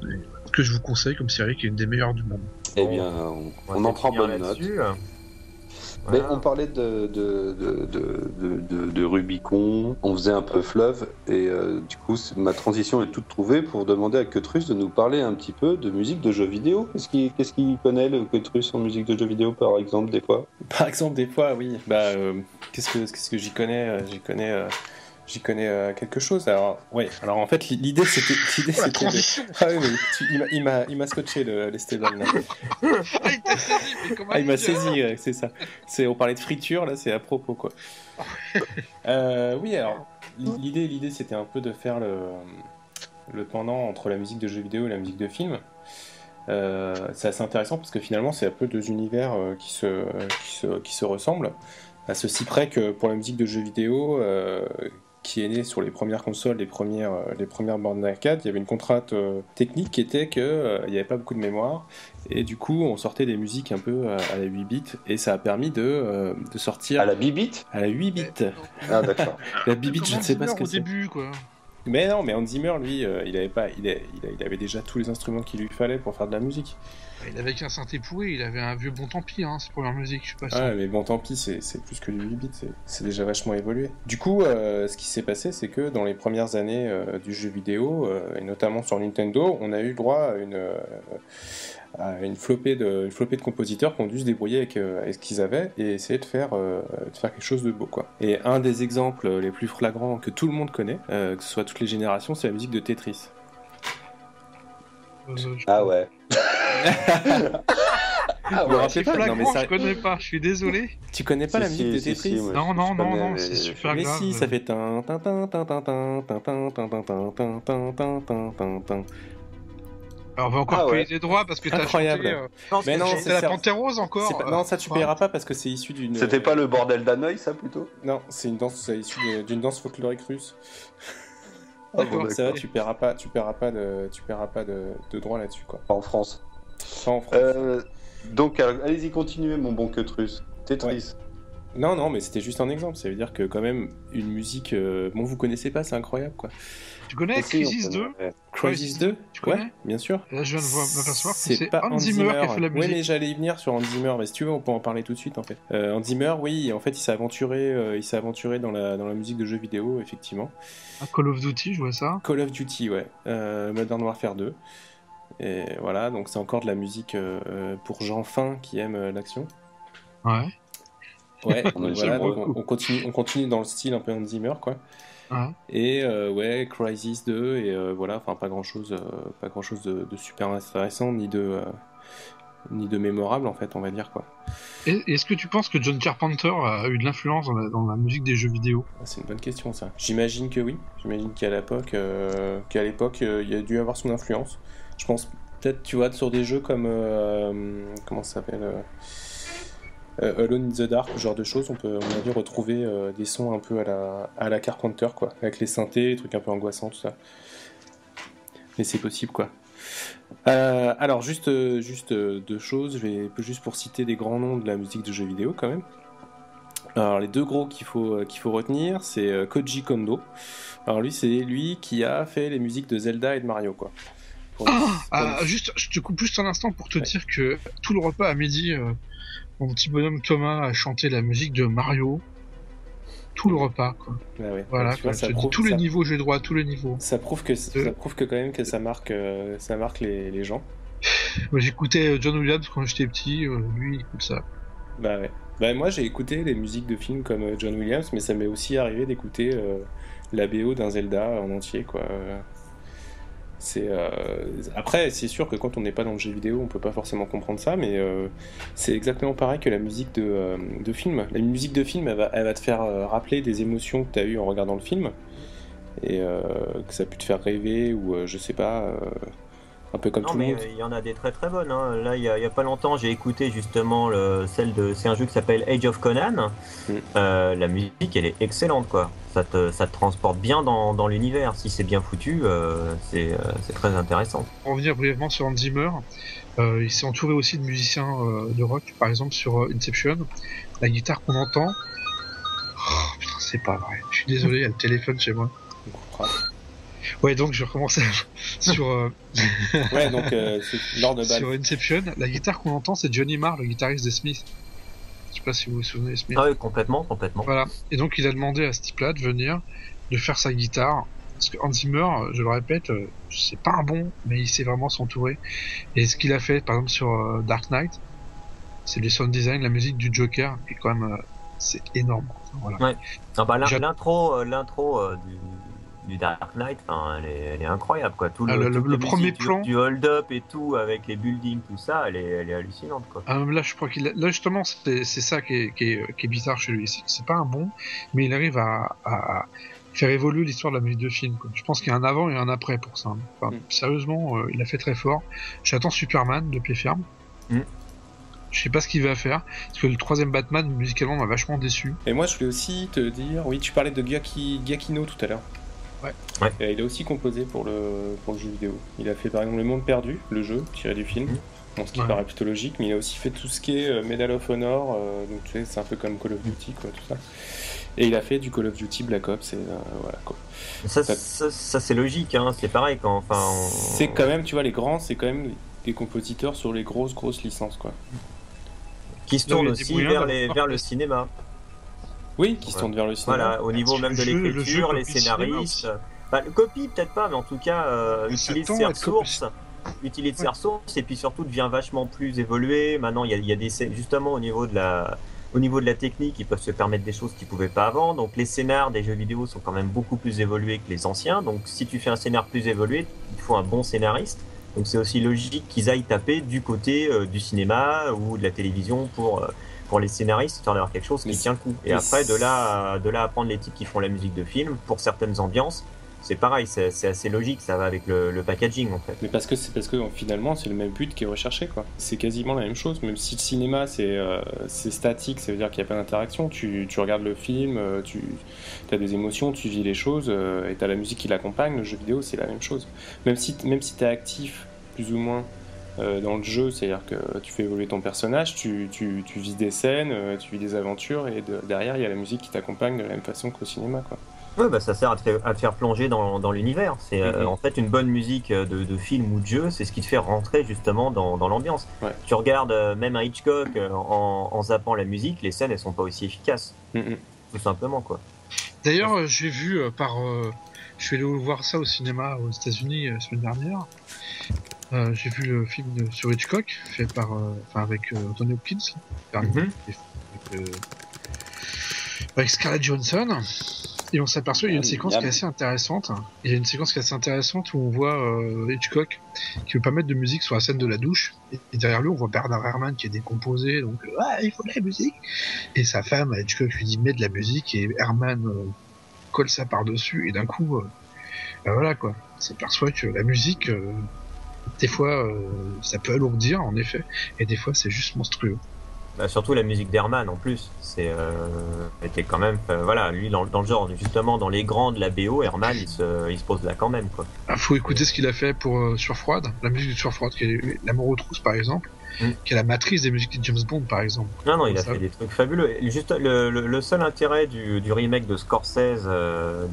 que je vous conseille comme série qui est une des meilleures du monde. Eh bien, on en prend bonne note. Mais on parlait de Rubicon, on faisait un peu fleuve, et du coup, ma transition est toute trouvée pour demander à Quetrus de nous parler un petit peu de musique de jeux vidéo. Qu'est-ce qu'il connaît, le Quetrus, en musique de jeux vidéo, par exemple, des fois? Par exemple, des fois, oui. Qu'est-ce que j'y connais? J'y connais quelque chose. Alors en fait, l'idée c'était Ah oui, mais il m'a scotché l'Esteban là. Il m'a saisi, c'est ça. On parlait de friture, là, c'est à propos, quoi. Oui, alors, l'idée c'était un peu de faire le pendant entre la musique de jeux vidéo et la musique de film. C'est assez intéressant parce que finalement c'est un peu 2 univers qui se ressemblent. À ceci près que pour la musique de jeux vidéo, qui est née sur les premières consoles, les premières bornes d'arcade, il y avait une contrainte technique qui était qu'il n'y avait pas beaucoup de mémoire, et du coup on sortait des musiques un peu à la 8 bits, et ça a permis de sortir... À la bibite ? À la 8 bits. Ah d'accord. La bibite, je ne sais pas ce que au c'est. début, quoi. Mais non, mais Hans Zimmer, lui, il avait déjà tous les instruments qu'il lui fallait pour faire de la musique. Il avait qu'un synthé pourri, il avait un vieux bon tant pis, ses premières musiques, je sais pas si... Ouais, mais bon, tant pis, c'est plus que du 8 bits, c'est déjà vachement évolué. Du coup, ce qui s'est passé, c'est que dans les premières années du jeu vidéo, et notamment sur Nintendo, on a eu droit à une flopée de compositeurs qui ont dû se débrouiller avec ce qu'ils avaient et essayer de faire quelque chose de beau, quoi. Et un des exemples les plus flagrants que tout le monde connaît, que ce soit toutes les générations, c'est la musique de Tetris. Ah ouais. Ah ouais, c'est flagrant, non, mais ça... je connais pas, je suis désolé. Tu connais pas la musique de Tetris? Non, c'est super grave. Mais si, ça fait alors on va encore payer des droits parce que t'as incroyable. Chanté, mais non, c'est la Panthère Rose encore. Non, ça tu payeras pas parce que c'est issu d'une... C'était pas le bordel d'Hanoï, ça, plutôt? Non, c'est une danse issue d'une danse folklorique russe. D'accord, ça va, tu paieras pas de droit là-dessus, quoi. Pas en France. Pas en France. Donc, allez-y, continuez, mon bon Queutrus. Tetris. Ouais. Non, mais c'était juste un exemple. Ça veut dire que quand même, une musique... bon, vous connaissez pas, c'est incroyable, quoi. Tu connais Crysis 2 Crysis 2 Tu connais? Ouais, bien sûr. Là, je viens de m'apercevoir que c'est pas Hans Zimmer qui a fait la musique. Oui, mais j'allais y venir sur Hans Zimmer. Mais si tu veux, on peut en parler tout de suite, en fait. Hans Zimmer, oui, en fait, il s'est aventuré dans la musique de jeux vidéo, effectivement. Call of Duty, je vois ça. Call of Duty, ouais. Modern Warfare 2. Et voilà, donc c'est encore de la musique pour gens fins qui aiment l'action. Ouais. Ouais, donc voilà, donc on continue dans le style un peu Hans Zimmer, quoi. Ouais. Et ouais, Crysis 2 et voilà, enfin pas grand chose de super intéressant ni de mémorable, en fait, on va dire, quoi. Est-ce que tu penses que John Carpenter a eu de l'influence dans la musique des jeux vidéo? C'est une bonne question, ça. J'imagine que oui. J'imagine qu'à l'époque il a dû avoir son influence. Je pense peut-être, tu vois, sur des jeux comme comment ça s'appelle, Alone in the Dark, ce genre de choses, on a dû retrouver des sons un peu à la Carpenter, quoi, avec les synthés, les trucs un peu angoissants, tout ça. Mais c'est possible, quoi. Alors juste deux choses, je vais juste pour citer des grands noms de la musique de jeux vidéo, quand même. Alors les deux gros qu'il faut retenir, c'est Koji Kondo. Alors lui, c'est lui qui a fait les musiques de Zelda et de Mario, quoi. Juste, je te coupe juste un instant pour te dire que tout le repas à midi, mon petit bonhomme Thomas a chanté la musique de Mario. Tout le repas, quoi. Ah ouais. Voilà, vois, ça prouve, tous les niveaux, j'ai droit à tous les niveaux. Ça prouve que quand même que ça marque les gens. Moi, j'écoutais John Williams quand j'étais petit, lui il écoute ça. Bah ouais. Bah moi j'ai écouté des musiques de films comme John Williams, mais ça m'est aussi arrivé d'écouter la BO d'un Zelda en entier, quoi. Après, c'est sûr que quand on n'est pas dans le jeu vidéo, on peut pas forcément comprendre ça, mais c'est exactement pareil que la musique de film. La musique de film, elle va te faire rappeler des émotions que tu as eues en regardant le film, et que ça a pu te faire rêver, ou je sais pas, un peu comme tout le monde. Il y en a des très très bonnes, hein. Là, il y a pas longtemps, j'ai écouté justement c'est un jeu qui s'appelle Age of Conan. La musique, elle est excellente, quoi. Ça te transporte bien dans l'univers. Si c'est bien foutu, c'est très intéressant. Pour revenir brièvement sur Hans Zimmer, il s'est entouré aussi de musiciens de rock, par exemple sur Inception. La guitare qu'on entend... Oh, putain, c'est pas vrai. Je suis désolé, il y a le téléphone chez moi. Ouais, donc je vais recommencer sur... Ouais, donc c'est Lord de Balle. Sur Inception, la guitare qu'on entend, c'est Johnny Marr, le guitariste des Smiths. Je sais pas si vous vous souvenez, Smith. Ah oui, complètement. Voilà. Et donc il a demandé à ce type-là de venir, de faire sa guitare. Parce que Hans Zimmer, je le répète, c'est pas un bon, mais il sait vraiment s'entourer. Et ce qu'il a fait, par exemple, sur Dark Knight, c'est les sound design, la musique du Joker, et quand même, c'est énorme. Voilà. Ouais. Non, bah, l'intro du Dark Knight, elle est incroyable, quoi. Le premier plan du hold-up et tout, avec les buildings, tout ça, elle est hallucinante, quoi. Là, je crois là justement, c'est ça qui est bizarre chez lui. C'est pas un bon, mais il arrive à faire évoluer l'histoire de la musique de film, quoi. Je pense qu'il y a un avant et un après pour ça. Sérieusement, il a fait très fort. J'attends Superman de pied ferme. Je sais pas ce qu'il va faire, parce que le troisième Batman, musicalement, m'a vachement déçu. Et moi, je voulais aussi te dire, oui, tu parlais de Giacchino tout à l'heure. Ouais. Et il a aussi composé pour le jeu vidéo. Il a fait par exemple Le Monde Perdu, le jeu tiré du film, ce qui paraît plutôt logique, mais il a aussi fait tout ce qui est Medal of Honor, donc tu sais, c'est un peu comme Call of Duty, quoi, tout ça. Et il a fait du Call of Duty Black Ops, et voilà, quoi. Ça c'est logique, hein, c'est pareil quand. C'est quand même, tu vois, les grands, c'est quand même des compositeurs sur les grosses licences, quoi. Qui se tournent aussi vers le cinéma. Oui, qui se tournent vers le cinéma. Voilà, au niveau même de l'écriture, les scénaristes. Le copie peut-être pas, mais en tout cas, utilise ses ressources. Et puis surtout devient vachement plus évolué. Maintenant, il y a des justement au niveau de la technique, ils peuvent se permettre des choses qu'ils pouvaient pas avant. Donc les scénars des jeux vidéo sont quand même beaucoup plus évolués que les anciens. Donc si tu fais un scénar plus évolué, il faut un bon scénariste. Donc c'est aussi logique qu'ils aillent taper du côté du cinéma ou de la télévision pour les scénaristes, histoire d'avoir quelque chose qui tient le coup. Et après, de là à prendre les types qui font la musique de film, pour certaines ambiances, c'est pareil, c'est assez logique, ça va avec le packaging en fait. Mais parce que finalement c'est le même but qui est recherché, quoi. C'est quasiment la même chose, même si le cinéma c'est statique, ça veut dire qu'il n'y a pas d'interaction. Tu regardes le film, tu as des émotions, tu vis les choses, et tu as la musique qui l'accompagne. Le jeu vidéo c'est la même chose. Même si tu es actif plus ou moins dans le jeu, c'est-à-dire que tu fais évoluer ton personnage, tu vis des scènes, tu vis des aventures, et derrière il y a la musique qui t'accompagne de la même façon qu'au cinéma, quoi. Ouais, ça sert à te faire plonger dans l'univers. C'est en fait une bonne musique de film ou de jeu, c'est ce qui te fait rentrer justement dans l'ambiance. Ouais. Tu regardes même un Hitchcock en zappant la musique, les scènes elles sont pas aussi efficaces. Tout simplement, quoi. D'ailleurs, j'ai vu je suis allé voir ça au cinéma aux États-Unis la semaine dernière. J'ai vu le film sur Hitchcock fait avec Anthony Hopkins, avec Scarlett Johansson. Et on s'aperçoit qu'il y a une séquence qui est assez intéressante. Il y a une séquence qui est assez intéressante où on voit Hitchcock qui veut pas mettre de musique sur la scène de la douche. Et derrière lui, on voit Bernard Herrmann qui est décomposé. Donc, il faut de la musique. Et sa femme, Hitchcock, lui dit mets de la musique. Et Herrmann colle ça par-dessus. Et d'un coup, voilà quoi. On s'aperçoit que la musique, des fois, ça peut alourdir en effet. Et des fois, c'est juste monstrueux. Surtout la musique d'Herrmann en plus, était quand même, lui dans le genre, justement dans les grands de la BO, Herrmann il se pose là quand même, quoi. Faut écouter ce qu'il a fait pour Sueur Froide, la musique de Sueur Froide, qui est L'amour aux trousses par exemple, qui est la matrice des musiques de James Bond par exemple. Non, il a fait des trucs fabuleux. Juste le seul intérêt du remake de Scorsese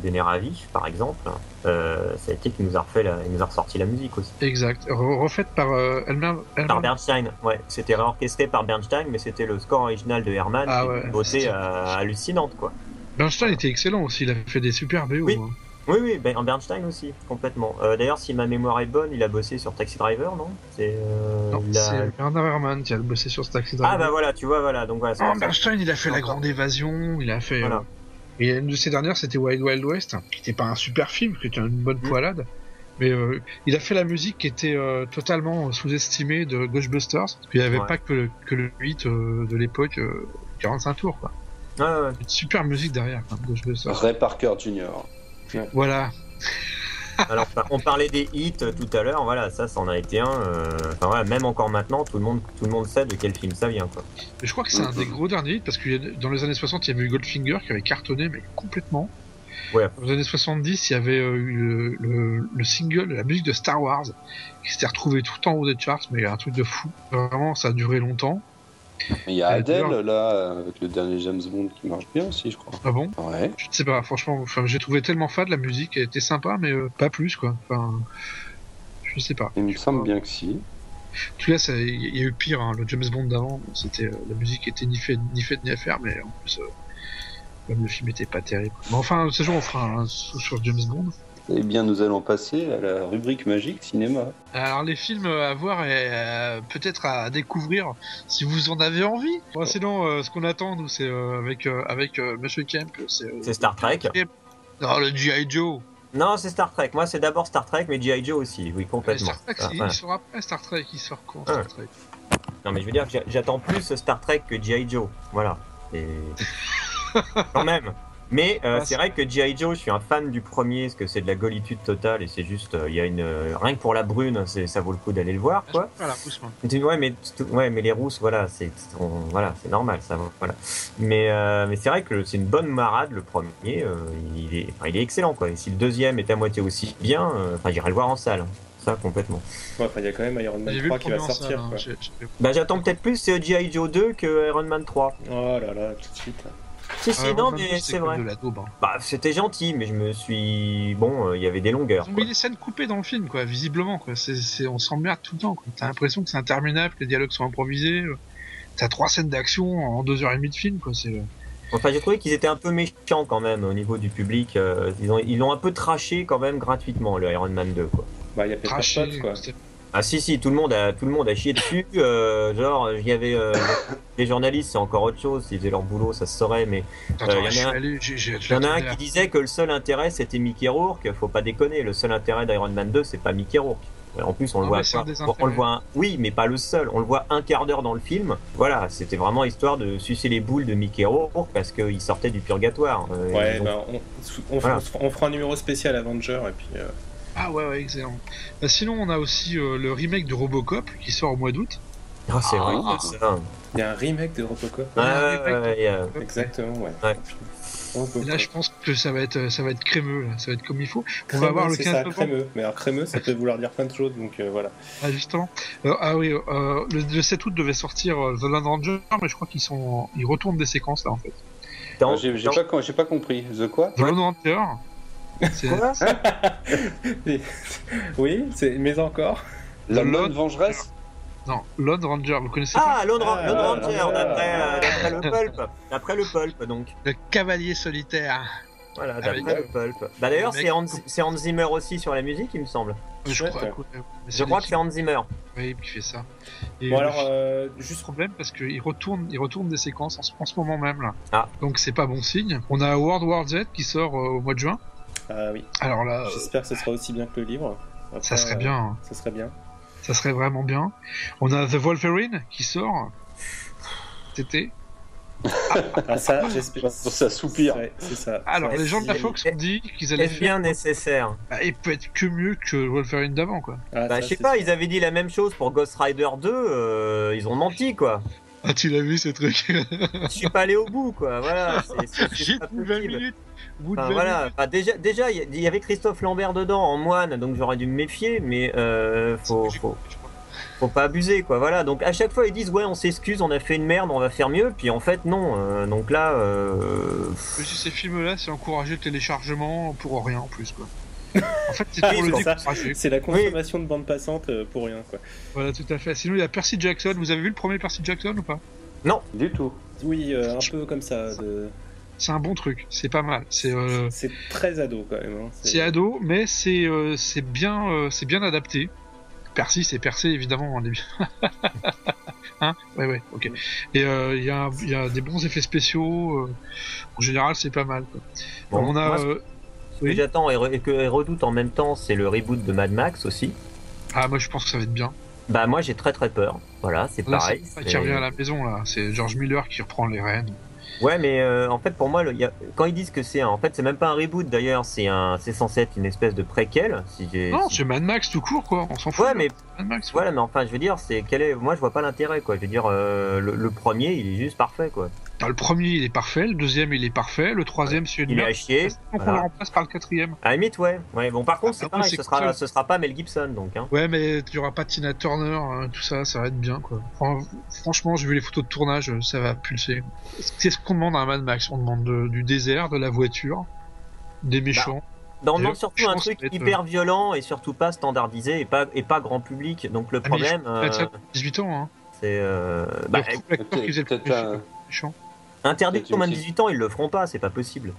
d'Eneravi par exemple, ça a été qu'il nous a ressorti la musique aussi. Exact, refaite par par Bernstein, ouais, c'était réorchestré par Bernstein, mais c'était le score original de Herrmann, une beauté hallucinante, quoi. Bernstein était excellent aussi, il a fait des super BO. Oui. Oui, en Bernstein aussi, complètement. D'ailleurs, si ma mémoire est bonne, il a bossé sur Taxi Driver, non? C'est Bernard Herrmann qui a bossé sur Taxi Driver. Ah bah voilà, tu vois, voilà. Donc voilà. Bernstein, il a fait La Grande Évasion, il a fait. Voilà. Et une de ses dernières, c'était Wild Wild West, qui n'était pas un super film, qui était une bonne poilade. Mais il a fait la musique qui était totalement sous-estimée de Ghostbusters, parce qu'il n'y avait pas que le 8 de l'époque, 45 tours, quoi. Ouais. Une super musique derrière, quoi, Ghostbusters. Ray Parker Jr. Voilà. Alors, on parlait des hits tout à l'heure, voilà, ça en a été un. Même encore maintenant, tout le monde sait de quel film ça vient, quoi. Mais je crois que c'est un des gros derniers hits, parce que dans les années 60, il y avait eu Goldfinger qui avait cartonné, mais complètement. Ouais. Dans les années 70, il y avait eu le single, la musique de Star Wars, qui s'était retrouvé tout en haut des charts, mais un truc de fou. Vraiment, ça a duré longtemps. Il y a Adele là, avec le dernier James Bond qui marche bien aussi, je crois. Ah bon? Ouais. Je ne sais pas, franchement, j'ai trouvé tellement fade la musique, elle était sympa, mais pas plus, quoi. Enfin, je sais pas. Il me semble bien que si. En tout cas, il y a eu pire, hein. Le James Bond d'avant, c'était la musique était ni faite ni à faire, mais en plus, même le film était pas terrible. Mais enfin, ce jour, on fera un sur James Bond. Eh bien, nous allons passer à la rubrique magique cinéma. Alors, les films à voir et peut-être à découvrir si vous en avez envie. Bon, sinon, ce qu'on attend, nous, c'est avec Monsieur Kemp, c'est Star Trek. Non, le G.I. Joe. Non, c'est Star Trek. Moi, c'est d'abord Star Trek, mais G.I. Joe aussi, oui, complètement. Star Trek, il sort après Star Trek, il sort quand Star Trek? Non, mais je veux dire, j'attends plus Star Trek que G.I. Joe. Voilà. Et... quand même. Mais c'est vrai que G.I. Joe, je suis un fan du premier, parce que c'est de la golitude totale et c'est juste, il y a une rien que pour la brune, ça vaut le coup d'aller le voir, quoi. Ah, la rousse, moi. Ouais, mais les rousses, voilà, c'est normal, ça, voilà. Mais c'est vrai que c'est une bonne marade le premier, il est excellent, quoi. Et si le deuxième est à moitié aussi bien, j'irai le voir en salle. Ça, complètement. Ouais, il y a quand même Iron Man 3 qui va sortir. Salle, quoi. Bah, j'attends peut-être plus G.I. Joe 2 que Iron Man 3. Oh là là, tout de suite. Si, non, mais c'est vrai. De la daube, hein. Bah, c'était gentil, mais je me suis. Bon, il y avait des longueurs. Ils ont mis des scènes coupées dans le film, quoi, visiblement, quoi. On s'emmerde tout le temps, quoi. T'as l'impression que c'est interminable, que les dialogues sont improvisés. T'as 3 scènes d'action en 2h30 de film, quoi. Enfin, j'ai trouvé qu'ils étaient un peu méchants quand même au niveau du public. Ils l'ont un peu traché quand même gratuitement, le Iron Man 2, quoi. Bah, il y a peut-être pas de potes, quoi. Ah si, tout le monde a chié dessus. Genre, il y avait les journalistes, c'est encore autre chose. S'ils faisaient leur boulot, ça se saurait. Mais il y en a un qui disait que le seul intérêt c'était Mickey Rourke. Faut pas déconner. Le seul intérêt d'Iron Man 2, c'est pas Mickey Rourke. En plus, on le voit. Oui, mais pas le seul. On le voit un quart d'heure dans le film. Voilà, c'était vraiment histoire de sucer les boules de Mickey Rourke parce qu'il sortait du purgatoire. Ouais, donc... on fera un numéro spécial Avenger et puis. Ah ouais, excellent. Bah, sinon, on a aussi le remake de Robocop qui sort au mois d'août. Ah, c'est vrai, ça. Il y a un remake de Robocop. Exactement, ouais. Là, je pense que ça va être crémeux, là. Ça va être comme il faut. On va voir le 15 novembre. Crémeux. Mais alors, crémeux, ça peut vouloir dire plein de choses, donc voilà. Ah, justement. Le 7 août devait sortir The Lone Ranger, mais je crois ils retournent des séquences, là, en fait. J'ai pas compris. The quoi? The Lone Ranger. Quoi Oui, mais encore. La Lone Vengeresse? Non, Lone Ranger, vous connaissez pas? Ah, Lone Ranger, d'après le pulp. D'après le pulp, donc. Le cavalier solitaire. Voilà, d'après le pulp. Bah d'ailleurs, c'est Hans Zimmer aussi sur la musique, il me semble. Je crois que c'est Hans Zimmer. Oui, qui fait ça. Et bon alors, juste problème parce qu'il retourne des séquences en ce moment même là. Ah. Donc c'est pas bon signe. On a World War Z qui sort au mois de juin. Ah oui. Alors là, j'espère que ce sera aussi bien que le livre. Après, ça serait bien. Hein. Ça serait bien. Ça serait vraiment bien. On a The Wolverine qui sort. Tété. Ah ça, j'espère. Ça soupire. C'est ça. Alors les gens de la Fox ont dit qu'ils allaient faire. Bien nécessaire. Bah, il peut être que mieux que Wolverine d'avant, quoi. Je sais pas. Ils avaient dit la même chose pour Ghost Rider 2. Ils ont menti, quoi. Ah, tu l'as vu ce truc? Je suis pas allé au bout, quoi. Voilà. J'ai 20 minutes. Enfin, voilà. Enfin, déjà, il y avait Christophe Lambert dedans en moine, donc j'aurais dû me méfier, mais faut pas abuser, quoi. Voilà. Donc à chaque fois ils disent ouais, on s'excuse, on a fait une merde, on va faire mieux, puis en fait non. Donc là. Ces films-là, c'est encourager le téléchargement pour rien en plus, quoi. En fait, c'est pour le décourager. C'est la consommation de bande passante pour rien, quoi. Voilà, tout à fait. Sinon, il y a Percy Jackson. Vous avez vu le premier Percy Jackson ou pas? Non, du tout. Oui, un peu comme ça. C'est un bon truc, c'est pas mal. C'est très ado quand même. Hein. C'est ado, mais c'est bien adapté. Percy, c'est percé évidemment. On est bien. Hein? Ouais, ok. Et il y a des bons effets spéciaux. En général, c'est pas mal, quoi. Bon, on a. Ce que j'attends et que redoute en même temps, c'est le reboot de Mad Max aussi. Ah, moi je pense que ça va être bien. Bah moi j'ai très peur. Voilà, c'est pareil. C'est qui revient à la maison là. C'est George Miller qui reprend les rênes. Ouais, mais en fait pour moi, quand ils disent que c'est en fait c'est même pas un reboot d'ailleurs, c'est censé être une espèce de préquel. C'est Mad Max tout court, quoi. On s'en fout. Ouais, mais Mad Max. Voilà, mais enfin je veux dire, moi je vois pas l'intérêt, quoi. Je veux dire, le premier il est juste parfait, quoi. Le premier il est parfait, le deuxième il est parfait, le troisième c'est une merde. Il est à chier. Donc on le remplace par le quatrième. À la limite, ouais. Bon, par contre, c'est pareil, ce sera pas Mel Gibson, donc. Hein. Ouais, mais tu auras pas Tina Turner, tout ça va être bien, quoi. Franchement, j'ai vu les photos de tournage, ça va pulser. C'est ce qu'on demande à un Mad Max. On demande du désert, de la voiture, des méchants. On demande surtout un truc hyper violent et surtout pas standardisé et pas grand public. Donc le problème. 18 ans, hein. C'est. Méchant. Interdit aux moins de 18 ans, ils le feront pas, c'est pas possible.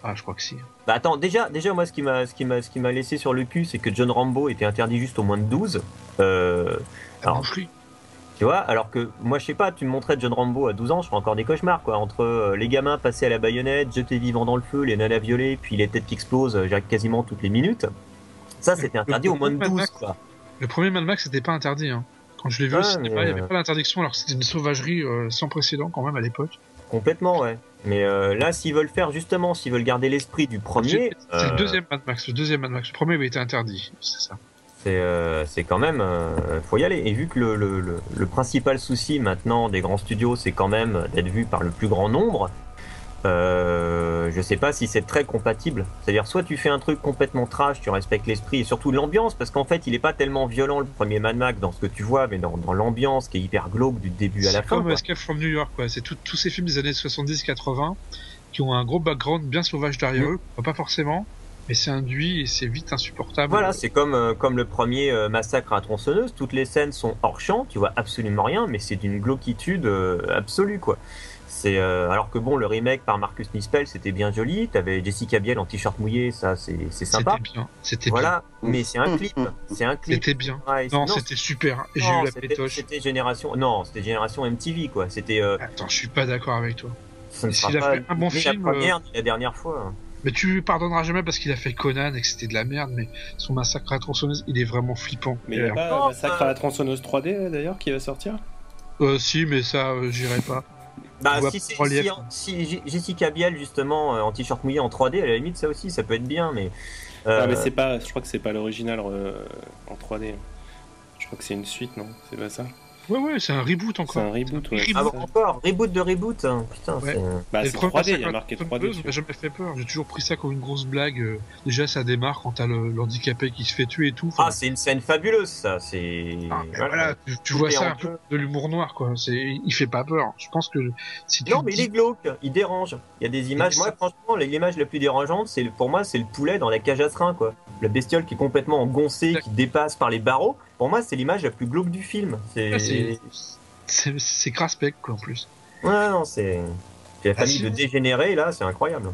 Ah, je crois que si. Bah attends, déjà moi ce qui m'a laissé sur le cul, c'est que John Rambo était interdit juste aux moins de 12. Alors, tu vois, alors que moi je sais pas, tu me montrais John Rambo à 12 ans, je ferais encore des cauchemars, quoi, entre les gamins passés à la baïonnette, jetés vivants dans le feu, les nanas violées, puis les têtes qui explosent quasiment toutes les minutes. Ça c'était interdit aux moins de 12, quoi. Le premier Mad Max c'était pas interdit, hein. Quand je l'ai vu, il n'y avait pas d'interdiction, alors c'était une sauvagerie sans précédent quand même à l'époque. complètement, ouais. Mais là, s'ils veulent faire justement, s'ils veulent garder l'esprit du premier, c'est le deuxième Mad Max. Le deuxième Mad Max. Le premier avait été interdit, c'est ça. c'est quand même, faut y aller. Et vu que le principal souci maintenant des grands studios, c'est quand même d'être vu par le plus grand nombre. Je sais pas si c'est très compatible. C'est-à-dire, soit tu fais un truc complètement trash, tu respectes l'esprit et surtout l'ambiance, parce qu'en fait, il est pas tellement violent le premier Mad Max dans ce que tu vois, mais dans l'ambiance qui est hyper glauque du début à la fin. C'est comme Escape from New York, quoi. C'est tous ces films des années 70-80 qui ont un gros background bien sauvage derrière eux. Pas forcément, mais c'est induit et c'est vite insupportable. Voilà, c'est comme le premier Massacre à la tronçonneuse. Toutes les scènes sont hors champ, tu vois absolument rien, mais c'est d'une glauquitude absolue, quoi. Alors que bon, le remake par Marcus Nispel, c'était bien joli. T'avais Jessica Biel en t-shirt mouillé, ça c'est sympa. C'était voilà, bien. Mais c'est un clip. C'était bien. Ouais, non, c'était super. Et j'ai eu la pétoche. C'était génération MTV, quoi. C'était. Attends, je suis pas d'accord avec toi. S'il a fait un bon film. La première, la dernière fois. Mais tu lui pardonneras jamais parce qu'il a fait Conan et que c'était de la merde, mais son Massacre à la tronçonneuse, il est vraiment flippant. Mais il n'y a pas Massacre à la tronçonneuse 3D d'ailleurs qui va sortir Si, mais ça, j'irai pas. Bah, si Jessica Biel justement en t-shirt mouillé en 3D, à la limite ça aussi ça peut être bien, mais mais c'est pas, je crois que c'est pas l'original en 3D. Je crois que c'est une suite, non? C'est pas ça? Ouais, c'est un reboot encore. C'est un reboot, ouais. Ah bon, encore reboot de reboot, hein. Putain, ouais. Bah, c'est 3D, il y a marqué 3D. Ça m'a jamais fait peur, j'ai toujours pris ça comme une grosse blague. Déjà, ça démarre quand t'as l'handicapé qui se fait tuer et tout. Enfin... Ah, c'est une scène fabuleuse, ça. C'est. Voilà, tu vois ça un peu de l'humour noir, quoi. Il fait pas peur. Je pense que si tu. Non, mais il est glauque, il dérange. Il y a des images. Moi, franchement, l'image la plus dérangeante, pour moi, c'est le poulet dans la cage à train, quoi. La bestiole qui est complètement engoncée, qui dépasse par les barreaux. Pour moi, c'est l'image la plus glauque du film. C'est crasse-bec, quoi, en plus. Ouais, non, c'est la famille de dégénérés, là, c'est incroyable.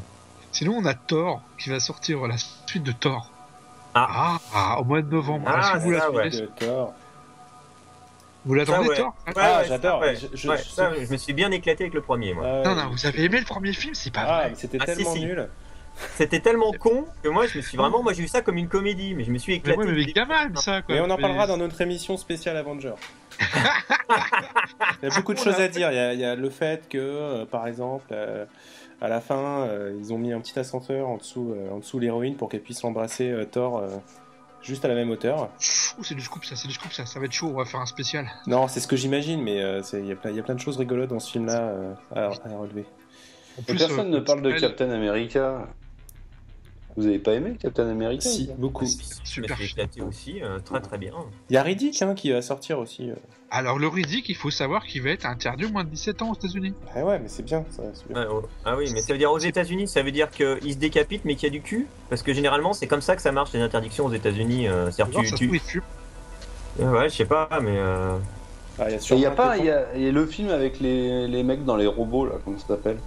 Sinon, on a Thor, qui va sortir la suite de Thor. Au mois de novembre. Vous l'attendez, Thor? J'adore. Je me suis bien éclaté avec le premier, moi. Non, vous avez aimé le premier film? C'est pas vrai. C'était tellement nul. C'était tellement con que moi je me suis vraiment, j'ai vu ça comme une comédie, mais je me suis éclaté. Mais les gamins, ça, quoi. Mais on en parlera dans notre émission spéciale Avengers. Il y a beaucoup de choses à dire. Il y a le fait que, par exemple, à la fin, ils ont mis un petit ascenseur en dessous l'héroïne pour qu'elle puisse embrasser Thor juste à la même hauteur. C'est du scoop, ça va être chaud. On va faire un spécial. Non, c'est ce que j'imagine, mais il y a plein de choses rigolotes dans ce film-là à relever. Personne ne parle de Captain America. Vous avez pas aimé Captain America? Si, beaucoup. Super, je me suis éclaté aussi, très très bien. Il y a Riddick qui va sortir aussi. Alors le Riddick, il faut savoir qu'il va être interdit au moins de 17 ans aux États-Unis. Ah ouais, mais c'est bien ça. Ah oui, mais ça veut dire aux États-Unis, ça veut dire qu'il se décapite mais qu'il y a du cul? Parce que généralement c'est comme ça que ça marche les interdictions aux États-Unis. Ouais, je sais pas, mais. Il y a le film avec les mecs dans les robots là, comment ça s'appelle?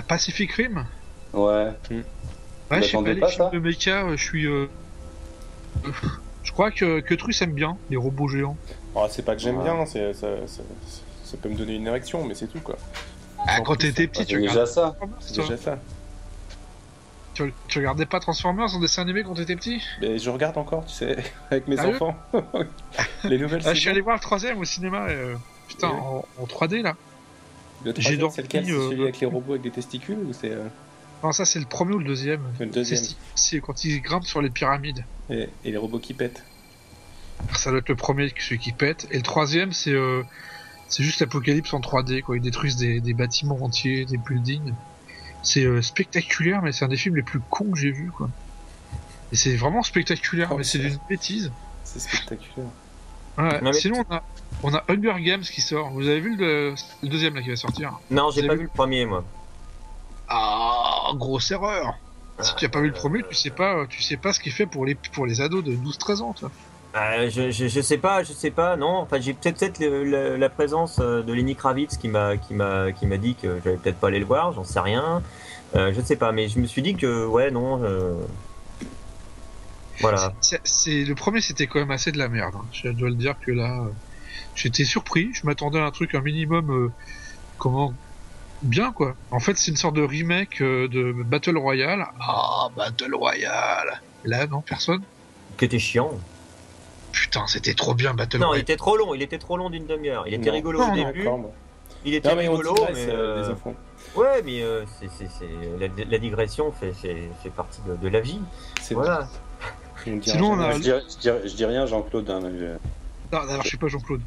Pacific Rim? Ouais. Ouais, je sais pas, les films de mecha, je suis. Je crois que Truss aime bien les robots géants. Oh, c'est pas que j'aime bien, ça peut me donner une érection, mais c'est tout, quoi. Quand t'étais petit, tu regardais ça. C'est déjà ça. Tu regardais pas Transformers en dessin animé quand t'étais petit? Mais je regarde encore, tu sais, avec mes enfants. Les nouvelles je suis allé voir le 3ème au cinéma, putain, en 3D là. Le 3ème, c'est lequel? C'est celui avec les robots avec des testicules ou c'est. Non, ça c'est le premier ou le deuxième. Le deuxième. C'est quand ils grimpent sur les pyramides. Et les robots qui pètent. Ça doit être le premier, celui qui pète. Et le troisième, c'est juste l'apocalypse en 3D, quoi. Ils détruisent des bâtiments entiers, des buildings. C'est spectaculaire, mais c'est un des films les plus cons que j'ai vu, quoi. Et c'est vraiment spectaculaire, mais c'est d'une bêtise. C'est spectaculaire. Ouais. Non, sinon, on a Hunger Games qui sort. Vous avez vu le deuxième là qui va sortir? Non, j'ai pas vu le premier, moi. Ah, grosse erreur. Si tu as pas vu le premier, tu sais pas ce qu'il fait pour les ados de 12-13 ans, toi. Je sais pas, non. Enfin, j'ai peut-être la présence de Lenny Kravitz qui m'a dit que j'allais peut-être pas aller le voir, j'en sais rien. Je sais pas, mais je me suis dit que ouais, non. Voilà. Le premier, c'était quand même assez de la merde. Hein. Je dois le dire que là, j'étais surpris. Je m'attendais à un truc un minimum, bien quoi. En fait, c'est une sorte de remake de Battle Royale. Ah, Battle Royale. Là, non, personne. C'était chiant. Putain, c'était trop bien Battle Royale. Non, il était trop long d'une demi-heure. Il était rigolo au début. Il était Non, mais on rigolo, digresse, mais les enfants. ouais, mais la digression fait partie de la vie. C'est Voilà. On dira Sinon, on jamais. a- Je dis rien, Jean-Claude. Hein, mais Non, alors je suis pas Jean-Claude.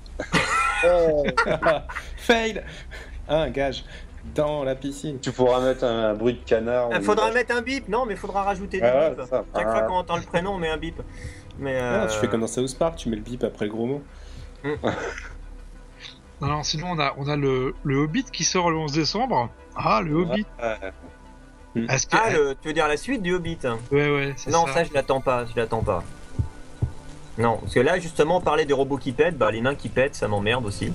Fail. Un gage dans la piscine. tu pourras mettre un bruit de canard. Il faudra mettre un bip, non, mais il faudra rajouter des Ouais, bips. c'est ça. Chaque fois qu'on entend le prénom, on met un bip. Mais Ah, tu fais comme dans South Park, tu mets le bip après le gros mot. Non, sinon on a le Hobbit qui sort le 11 décembre. Ah, le Hobbit. Est-ce que... tu veux dire la suite du Hobbit? Ouais, c'est Non, ça. ça je l'attends pas, Non, parce que là justement on parlait des robots qui pètent, bah les nains qui pètent ça m'emmerde aussi.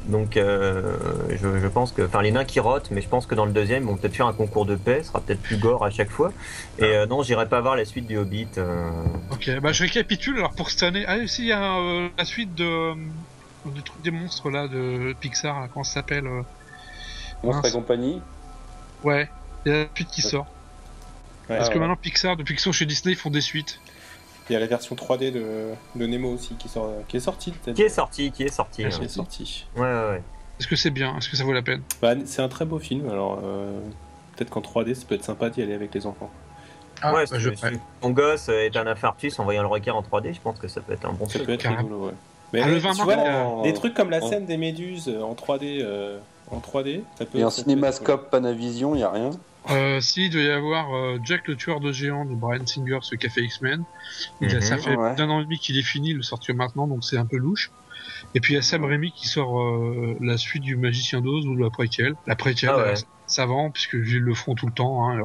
Donc je pense que, enfin les nains qui rotent, mais je pense que dans le deuxième ils vont peut-être faire un concours de paix, ce sera peut-être plus gore à chaque fois. Et non, j'irai pas voir la suite du Hobbit. Ok, bah je récapitule alors pour cette année. Ah, aussi il y a la suite du truc des monstres là de Pixar, là, comment ça s'appelle Monstre et mince. compagnie. Ouais, il y a la suite qui sort. Ouais, Parce que ouais. maintenant Pixar, depuis qu'ils sont chez Disney, ils font des suites. il y a la version 3D de Nemo aussi qui est sortie. peut-être. Qui est sorti, Qui est sorti. Ouais. Est-ce que c'est bien? Est-ce que ça vaut la peine? Bah, c'est un très beau film. Alors peut-être qu'en 3D, ça peut être sympa d'y aller avec les enfants. Ah, Ouais, bah, je ferai. si ton gosse est un infarctus en voyant le requin en 3D, je pense que ça peut être un bon Ça truc. peut être carrément. rigolo, ouais. Mais Ah, le tu 20 vois, mars, des trucs comme la en- scène des méduses en 3D, ça peut. Et en ça peut cinémascope Panavision, il n'y a rien. Si, il doit y avoir Jack le tueur de géants de Bryan Singer, ce qu'a fait X-Men. Ça fait Ouais. d'un an et demi qu'il est fini, il le sortir maintenant, donc c'est un peu louche. Et puis il y a Sam Raimi qui sort la suite du Magicien d'Oz ou la préquelle. La préquelle, Ah ouais. ça vend, puisque ils le feront tout le temps. Hein.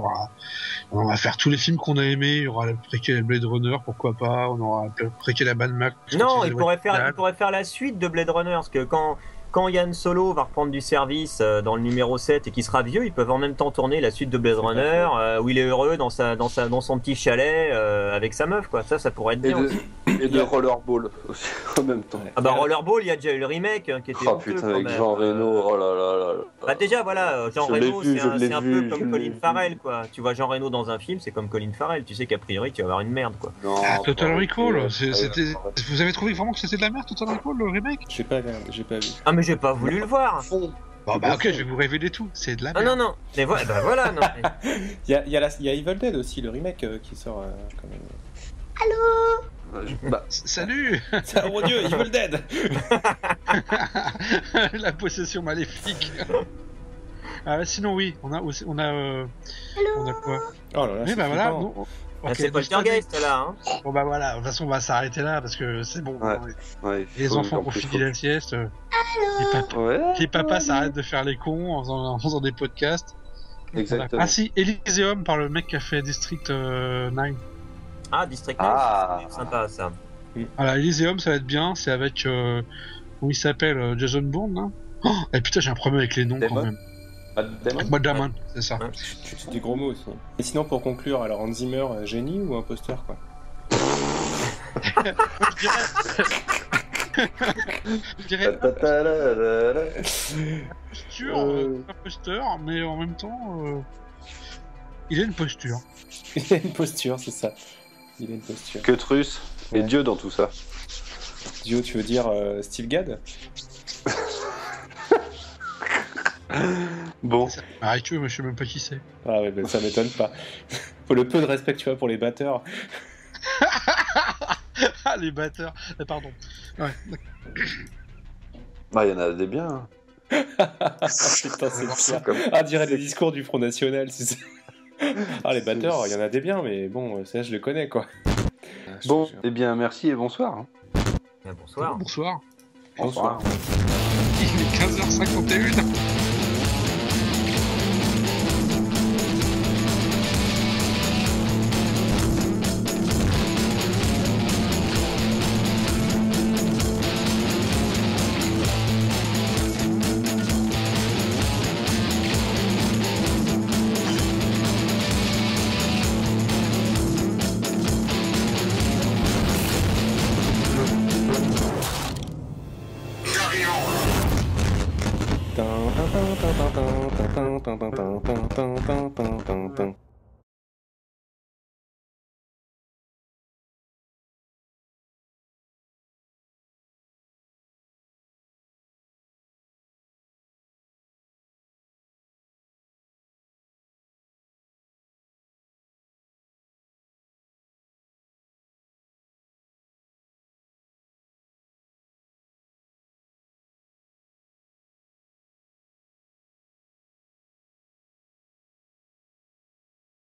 On va faire tous les films qu'on a aimés. Il y aura la préquelle à Blade Runner, pourquoi pas. On aura la préquelle à Mad Max. Non, il pourrait faire la suite de Blade Runner, parce que quand Yann Solo va reprendre du service dans le numéro 7 et qu'il sera vieux, ils peuvent en même temps tourner la suite de Blade Runner, où il est heureux dans son petit chalet avec sa meuf, quoi. Ça pourrait être Et bien aussi. de Rollerball aussi en même temps. Ah bah Rollerball, il y a déjà eu le remake qui était Oh honteux, putain, quand avec même. Jean Reno, oh là là là là. Bah déjà voilà, Jean Je l'ai Reno vu, je l'ai c'est un vu, peu je comme l'ai Colin vu. Farrell, quoi. Tu vois Jean Reno dans un film, c'est comme Colin Farrell, tu sais qu'a priori tu vas avoir une merde, quoi. Non, Total faut Recall, arrêter. c'était. Vous avez trouvé vraiment que c'était de la merde, Total Recall, le remake? J'ai pas vu. Ah mais j'ai pas voulu le voir. Bon, bah ok, je vais vous révéler tout. C'est de la Ah merde. non, mais voilà, non. mais- Il y a Evil Dead aussi, le remake qui sort quand même. Bah, Salut. Oh mon dieu, Evil Dead. La possession maléfique. Sinon oui, on a quoi? Oh là là, Oui, c'est bah voilà. flippant. non, Ah, ok, c'est donc, Poltergeist là, hein. Bon bah voilà, de toute façon on va s'arrêter là parce que c'est bon. Ouais. hein. ouais, Les faut- enfants en ont plus, fini la sieste. Ouais, Les papas s'arrêtent de faire les cons en faisant des podcasts. Voilà. exactement. Ah si, Elysium par le mec qui a fait District 9. Ah, District 9, Ah. c'est sympa ça. Voilà, Elysium ça va être bien, c'est avec comment il s'appelle, Jason Bourne là. Oh, et putain j'ai un problème avec les noms quand Damon. même. Matt Damon. Matt Damon, c'est ça. Ouais. Tu dis des gros mots aussi. Et sinon, pour conclure, alors Hans Zimmer, génie ou imposteur, quoi? Je dirais Ta-ta-ta-la-la-la. posture, imposteur, mais en même temps, il a une posture. Il a une posture, c'est ça. Il a une posture. Que Truss et Ouais. Dieu dans tout ça. Dio, tu veux dire Steve Gadd? Bon, Arrête, tu veux, mais je sais même pas qui c'est. Ah ouais, ben ça m'étonne pas. Faut le peu de respect que tu as pour les batteurs. Ah, les batteurs. Pardon. Ouais. bah il y en a des biens. Hein. Putain, c'est pire. Comme- Ah, dirait les discours du Front National, c'est ça. Ah, les batteurs, il y en a des biens, mais bon, ça, je le connais, quoi. Bon, eh bien merci et bonsoir. hein. Ah, bonsoir. Bonsoir. Bonsoir. Il est 15h51. Tan, tan, tan, tan, tan, tan, tan, tan, tan, tan, tan, tan, tan, tan, tan.